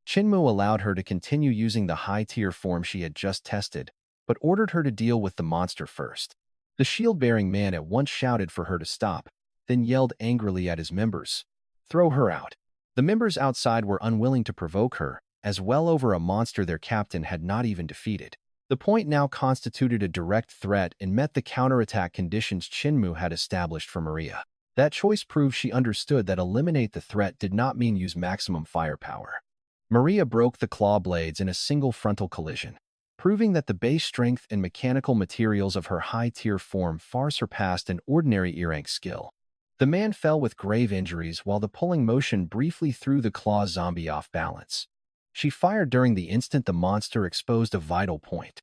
Chinmu allowed her to continue using the high-tier form she had just tested, but ordered her to deal with the monster first. The shield-bearing man at once shouted for her to stop, then yelled angrily at his members, "Throw her out." The members outside were unwilling to provoke her, as well over a monster their captain had not even defeated. The point now constituted a direct threat and met the counterattack conditions Chinmu had established for Maria. That choice proved she understood that eliminate the threat did not mean use maximum firepower. Maria broke the claw blades in a single frontal collision, proving that the base strength and mechanical materials of her high-tier form far surpassed an ordinary E-rank skill. The man fell with grave injuries while the pulling motion briefly threw the claw zombie off balance. She fired during the instant the monster exposed a vital point.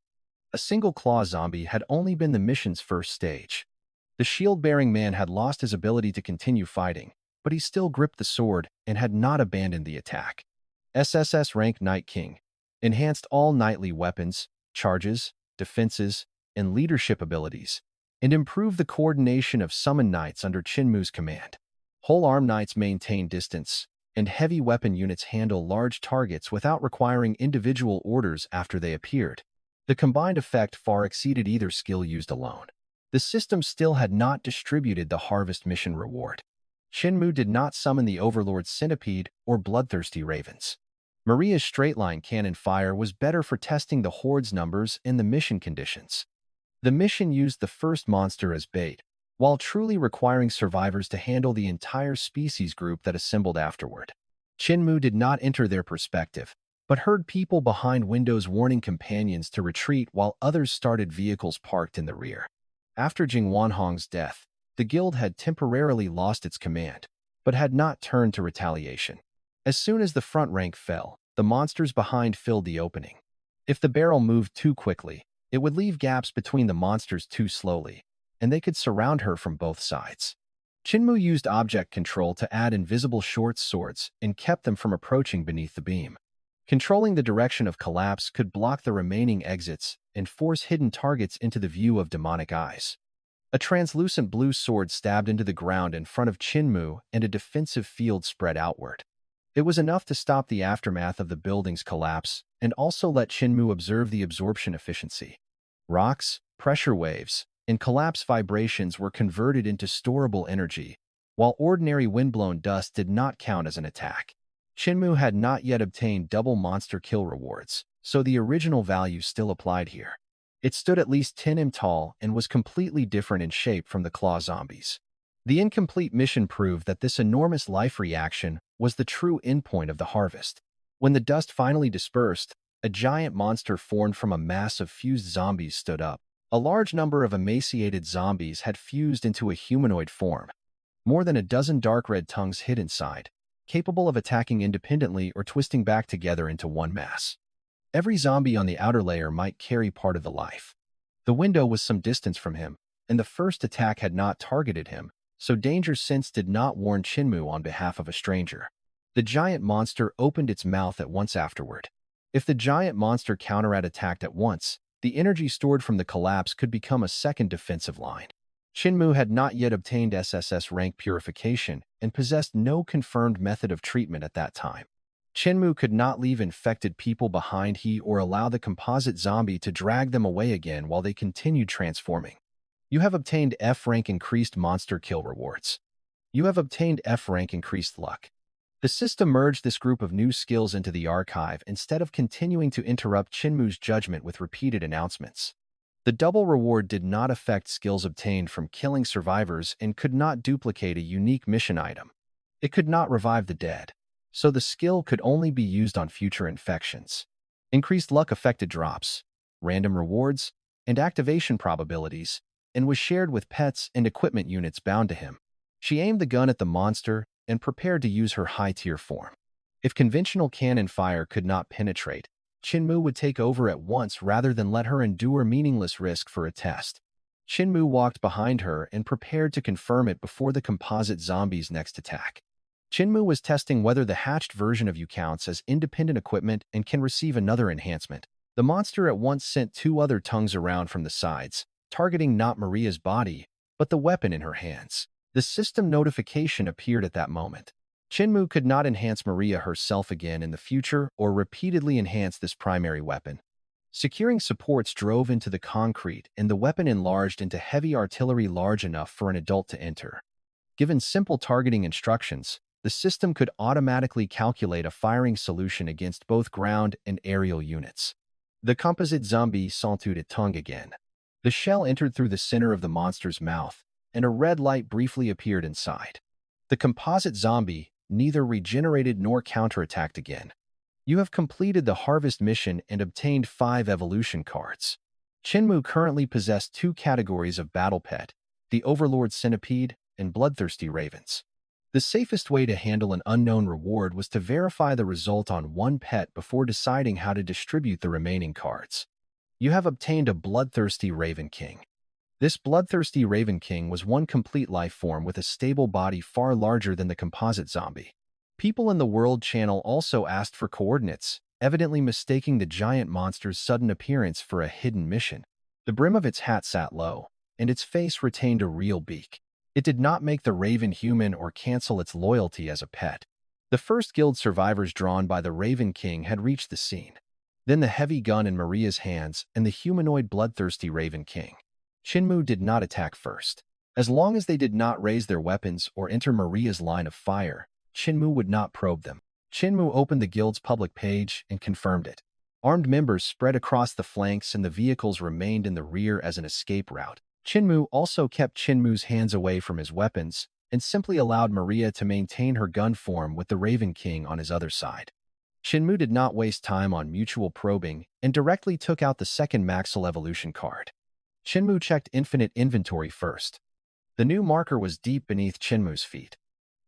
A single claw zombie had only been the mission's first stage. The shield-bearing man had lost his ability to continue fighting, but he still gripped the sword and had not abandoned the attack. SSS-RANK Night King enhanced all knightly weapons, charges, defenses, and leadership abilities, and improved the coordination of summon knights under Chinmu's command. Whole-arm knights maintain distance, and heavy weapon units handle large targets without requiring individual orders after they appeared. The combined effect far exceeded either skill used alone. The system still had not distributed the harvest mission reward. Chinmu did not summon the Overlord's centipede or bloodthirsty ravens. Maria's straight-line cannon fire was better for testing the horde's numbers and the mission conditions. The mission used the first monster as bait, while truly requiring survivors to handle the entire species group that assembled afterward. Chinmu did not enter their perspective, but heard people behind windows warning companions to retreat while others started vehicles parked in the rear. After Jing Wanhong's death, the guild had temporarily lost its command, but had not turned to retaliation. As soon as the front rank fell, the monsters behind filled the opening. If the barrel moved too quickly, it would leave gaps between the monsters too slowly, and they could surround her from both sides. Chinmu used object control to add invisible short swords and kept them from approaching beneath the beam. Controlling the direction of collapse could block the remaining exits and force hidden targets into the view of demonic eyes. A translucent blue sword stabbed into the ground in front of Chinmu, and a defensive field spread outward. It was enough to stop the aftermath of the building's collapse and also let Chinmu observe the absorption efficiency. Rocks, pressure waves, and collapse vibrations were converted into storable energy, while ordinary windblown dust did not count as an attack. Chinmu had not yet obtained double monster kill rewards, so the original value still applied here. It stood at least 10 tall and was completely different in shape from the claw zombies. The incomplete mission proved that this enormous life reaction was the true endpoint of the harvest. When the dust finally dispersed, a giant monster formed from a mass of fused zombies stood up. A large number of emaciated zombies had fused into a humanoid form. More than a dozen dark red tongues hid inside, capable of attacking independently or twisting back together into one mass. Every zombie on the outer layer might carry part of the life. The window was some distance from him, and the first attack had not targeted him, so danger sense did not warn Chinmu on behalf of a stranger. The giant monster opened its mouth at once afterward. If the giant monster counter-attacked at once, the energy stored from the collapse could become a second defensive line. Chinmu had not yet obtained SSS-RANK purification and possessed no confirmed method of treatment at that time. Chinmu could not leave infected people behind or allow the composite zombie to drag them away again while they continued transforming. You have obtained F-rank increased monster kill rewards. You have obtained F-rank increased luck. The system merged this group of new skills into the archive instead of continuing to interrupt Chinmu's judgment with repeated announcements. The double reward did not affect skills obtained from killing survivors and could not duplicate a unique mission item. It could not revive the dead, so the skill could only be used on future infections. Increased luck affected drops, random rewards, and activation probabilities, and was shared with pets and equipment units bound to him. She aimed the gun at the monster and prepared to use her high-tier form. If conventional cannon fire could not penetrate, Chinmu would take over at once rather than let her endure meaningless risk for a test. Chinmu walked behind her and prepared to confirm it before the composite zombie's next attack. Chinmu was testing whether the hatched version of you counts as independent equipment and can receive another enhancement. The monster at once sent two other tongues around from the sides, targeting not Maria's body, but the weapon in her hands. The system notification appeared at that moment. Chinmu could not enhance Maria herself again in the future or repeatedly enhance this primary weapon. Securing supports drove into the concrete and the weapon enlarged into heavy artillery large enough for an adult to enter. Given simple targeting instructions, the system could automatically calculate a firing solution against both ground and aerial units. The composite zombie saluted at tongue again. The shell entered through the center of the monster's mouth, and a red light briefly appeared inside. The composite zombie neither regenerated nor counterattacked again. You have completed the harvest mission and obtained 5 evolution cards. Chinmu currently possessed 2 categories of battle pet, the Overlord Centipede and Bloodthirsty Ravens. The safest way to handle an unknown reward was to verify the result on one pet before deciding how to distribute the remaining cards. You have obtained a Bloodthirsty Raven King. This Bloodthirsty Raven King was one complete life form with a stable body far larger than the composite zombie. People in the World Channel also asked for coordinates, evidently mistaking the giant monster's sudden appearance for a hidden mission. The brim of its hat sat low, and its face retained a real beak. It did not make the Raven human or cancel its loyalty as a pet. The first guild survivors drawn by the Raven King had reached the scene. Then the heavy gun in Maria's hands and the humanoid Bloodthirsty Raven King. Chinmu did not attack first. As long as they did not raise their weapons or enter Maria's line of fire, Chinmu would not probe them. Chinmu opened the guild's public page and confirmed it. Armed members spread across the flanks and the vehicles remained in the rear as an escape route. Chinmu also kept Chinmu's hands away from his weapons and simply allowed Maria to maintain her gun form with the Raven King on his other side. Chinmu did not waste time on mutual probing and directly took out the second Maxil Evolution card. Chinmu checked infinite inventory first. The new marker was deep beneath Chinmu's feet.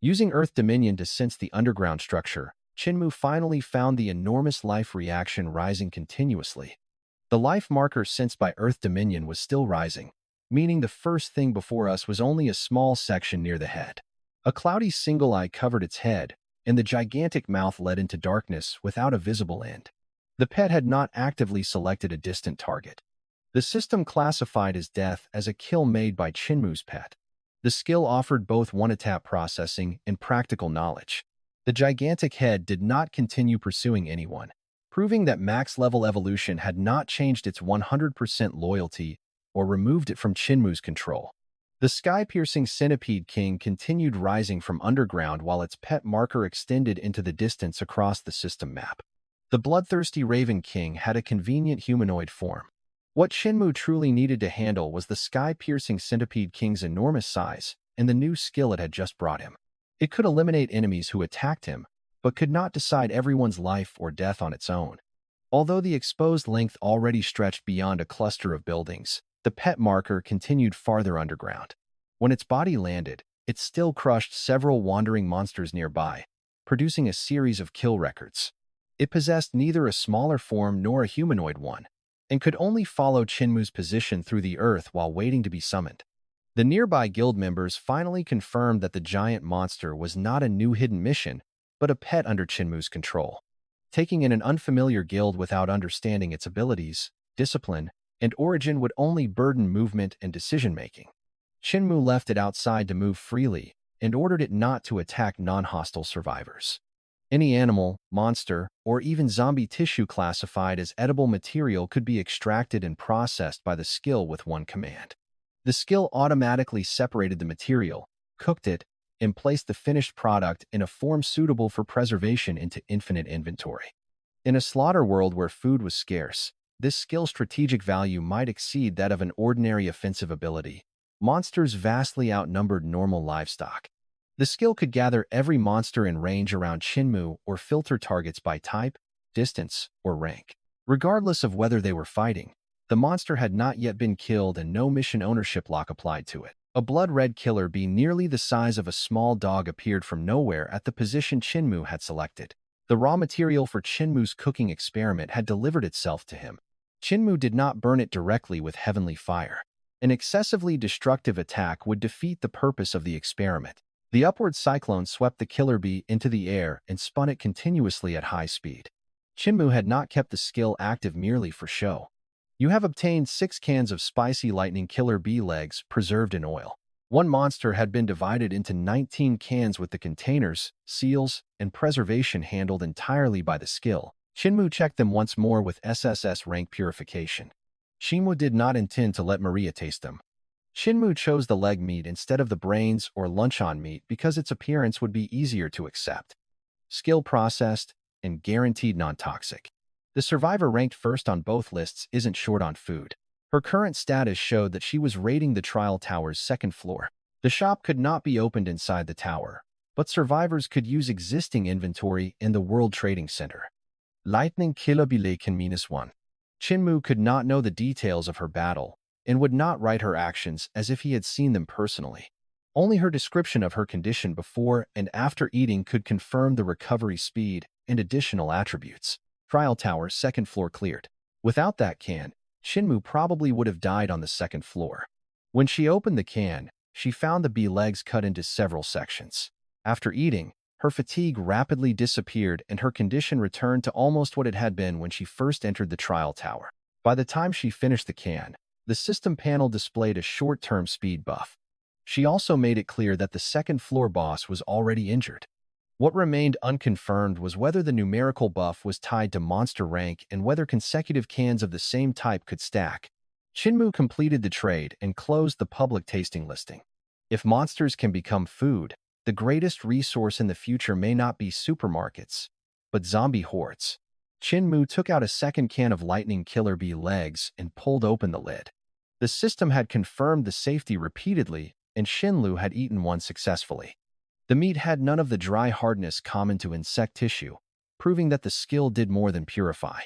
Using Earth Dominion to sense the underground structure, Chinmu finally found the enormous life reaction rising continuously. The life marker sensed by Earth Dominion was still rising, meaning the first thing before us was only a small section near the head. A cloudy single eye covered its head, and the gigantic mouth led into darkness without a visible end. The pet had not actively selected a distant target. The system classified his death as a kill made by Chinmu's pet. The skill offered both one-tap processing and practical knowledge. The gigantic head did not continue pursuing anyone, proving that max-level evolution had not changed its 100% loyalty or removed it from Chinmu's control. The sky-piercing centipede king continued rising from underground while its pet marker extended into the distance across the system map. The bloodthirsty raven king had a convenient humanoid form. What Chinmu truly needed to handle was the sky-piercing centipede king's enormous size and the new skill it had just brought him. It could eliminate enemies who attacked him, but could not decide everyone's life or death on its own. Although the exposed length already stretched beyond a cluster of buildings, the pet marker continued farther underground. When its body landed, it still crushed several wandering monsters nearby, producing a series of kill records. It possessed neither a smaller form nor a humanoid one, and could only follow Chinmu's position through the earth while waiting to be summoned. The nearby guild members finally confirmed that the giant monster was not a new hidden mission, but a pet under Chinmu's control. Taking in an unfamiliar guild without understanding its abilities, discipline, and origin would only burden movement and decision-making. Chinmu left it outside to move freely and ordered it not to attack non-hostile survivors. Any animal, monster, or even zombie tissue classified as edible material could be extracted and processed by the skill with one command. The skill automatically separated the material, cooked it, and placed the finished product in a form suitable for preservation into infinite inventory. In a slaughter world where food was scarce, this skill's strategic value might exceed that of an ordinary offensive ability. Monsters vastly outnumbered normal livestock. The skill could gather every monster in range around Chinmu or filter targets by type, distance, or rank. Regardless of whether they were fighting, the monster had not yet been killed and no mission ownership lock applied to it. A blood-red killer bee nearly the size of a small dog appeared from nowhere at the position Chinmu had selected. The raw material for Chinmu's cooking experiment had delivered itself to him. Chinmu did not burn it directly with heavenly fire. An excessively destructive attack would defeat the purpose of the experiment. The upward cyclone swept the killer bee into the air and spun it continuously at high speed. Chinmu had not kept the skill active merely for show. You have obtained 6 cans of spicy lightning killer bee legs preserved in oil. One monster had been divided into 19 cans with the containers, seals, and preservation handled entirely by the skill. Chinmu checked them once more with SSS-RANK purification. Chinmu did not intend to let Maria taste them. Chinmu chose the leg meat instead of the brains or luncheon meat because its appearance would be easier to accept. Skill processed and guaranteed non-toxic. The survivor ranked first on both lists isn't short on food. Her current status showed that she was raiding the trial tower's second floor. The shop could not be opened inside the tower, but survivors could use existing inventory in the World Trading Center. Lightning Killer Bee can -1. Chinmu could not know the details of her battle and would not write her actions as if he had seen them personally. Only her description of her condition before and after eating could confirm the recovery speed and additional attributes. Trial tower, second floor cleared. Without that can, Chinmu probably would have died on the second floor. When she opened the can, she found the bee legs cut into several sections. After eating, her fatigue rapidly disappeared and her condition returned to almost what it had been when she first entered the trial tower. By the time she finished the can, the system panel displayed a short-term speed buff. She also made it clear that the second-floor boss was already injured. What remained unconfirmed was whether the numerical buff was tied to monster rank and whether consecutive cans of the same type could stack. Chinmu completed the trade and closed the public tasting listing. If monsters can become food, the greatest resource in the future may not be supermarkets, but zombie hordes. Chinmu took out a second can of lightning killer bee legs and pulled open the lid. The system had confirmed the safety repeatedly, and Shinlu had eaten one successfully. The meat had none of the dry hardness common to insect tissue, proving that the skill did more than purify.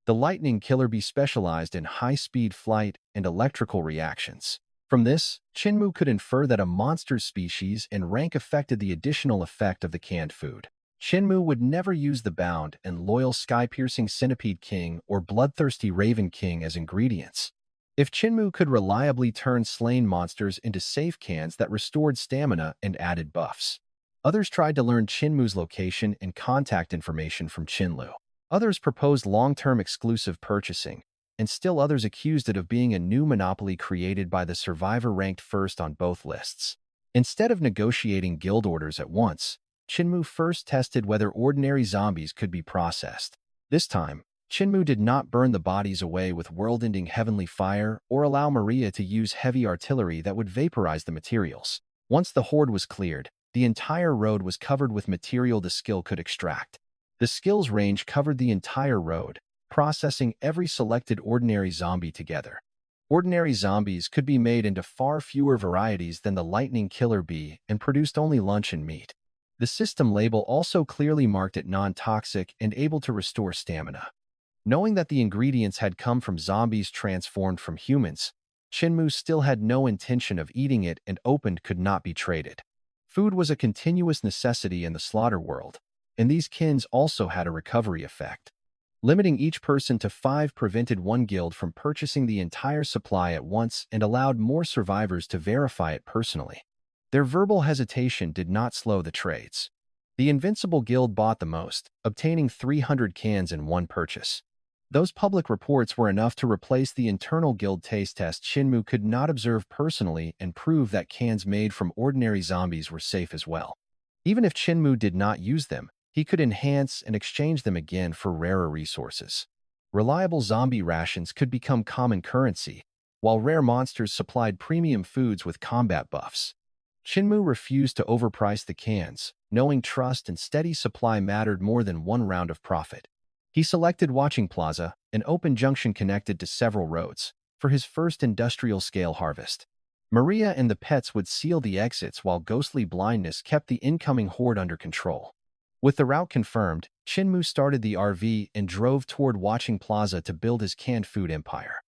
The lightning killer bee specialized in high-speed flight and electrical reactions. From this, Chinmu could infer that a monster's species and rank affected the additional effect of the canned food. Chinmu would never use the bound and loyal sky-piercing centipede king or bloodthirsty raven king as ingredients. If Chinmu could reliably turn slain monsters into safe cans that restored stamina and added buffs. Others tried to learn Chinmu's location and contact information from Chinlu. Others proposed long-term exclusive purchasing, and still others accused it of being a new monopoly created by the survivor ranked first on both lists. Instead of negotiating guild orders at once, Chinmu first tested whether ordinary zombies could be processed. This time, Chinmu did not burn the bodies away with world-ending heavenly fire or allow Maria to use heavy artillery that would vaporize the materials. Once the horde was cleared, the entire road was covered with material the skill could extract. The skill's range covered the entire road, processing every selected ordinary zombie together. Ordinary zombies could be made into far fewer varieties than the lightning killer bee and produced only lunch and meat. The system label also clearly marked it non-toxic and able to restore stamina. Knowing that the ingredients had come from zombies transformed from humans, Chinmu still had no intention of eating it and opened could not be traded. Food was a continuous necessity in the slaughter world, and these kins also had a recovery effect. Limiting each person to 5 prevented one guild from purchasing the entire supply at once and allowed more survivors to verify it personally. Their verbal hesitation did not slow the trades. The Invincible Guild bought the most, obtaining 300 cans in one purchase. Those public reports were enough to replace the internal guild taste test Chinmu could not observe personally and prove that cans made from ordinary zombies were safe as well. Even if Chinmu did not use them, he could enhance and exchange them again for rarer resources. Reliable zombie rations could become common currency, while rare monsters supplied premium foods with combat buffs. Chinmu refused to overprice the cans, knowing trust and steady supply mattered more than one round of profit. He selected Watching Plaza, an open junction connected to several roads, for his first industrial-scale harvest. Maria and the pets would seal the exits while ghostly blindness kept the incoming horde under control. With the route confirmed, Chinmu started the RV and drove toward Watching Plaza to build his canned food empire.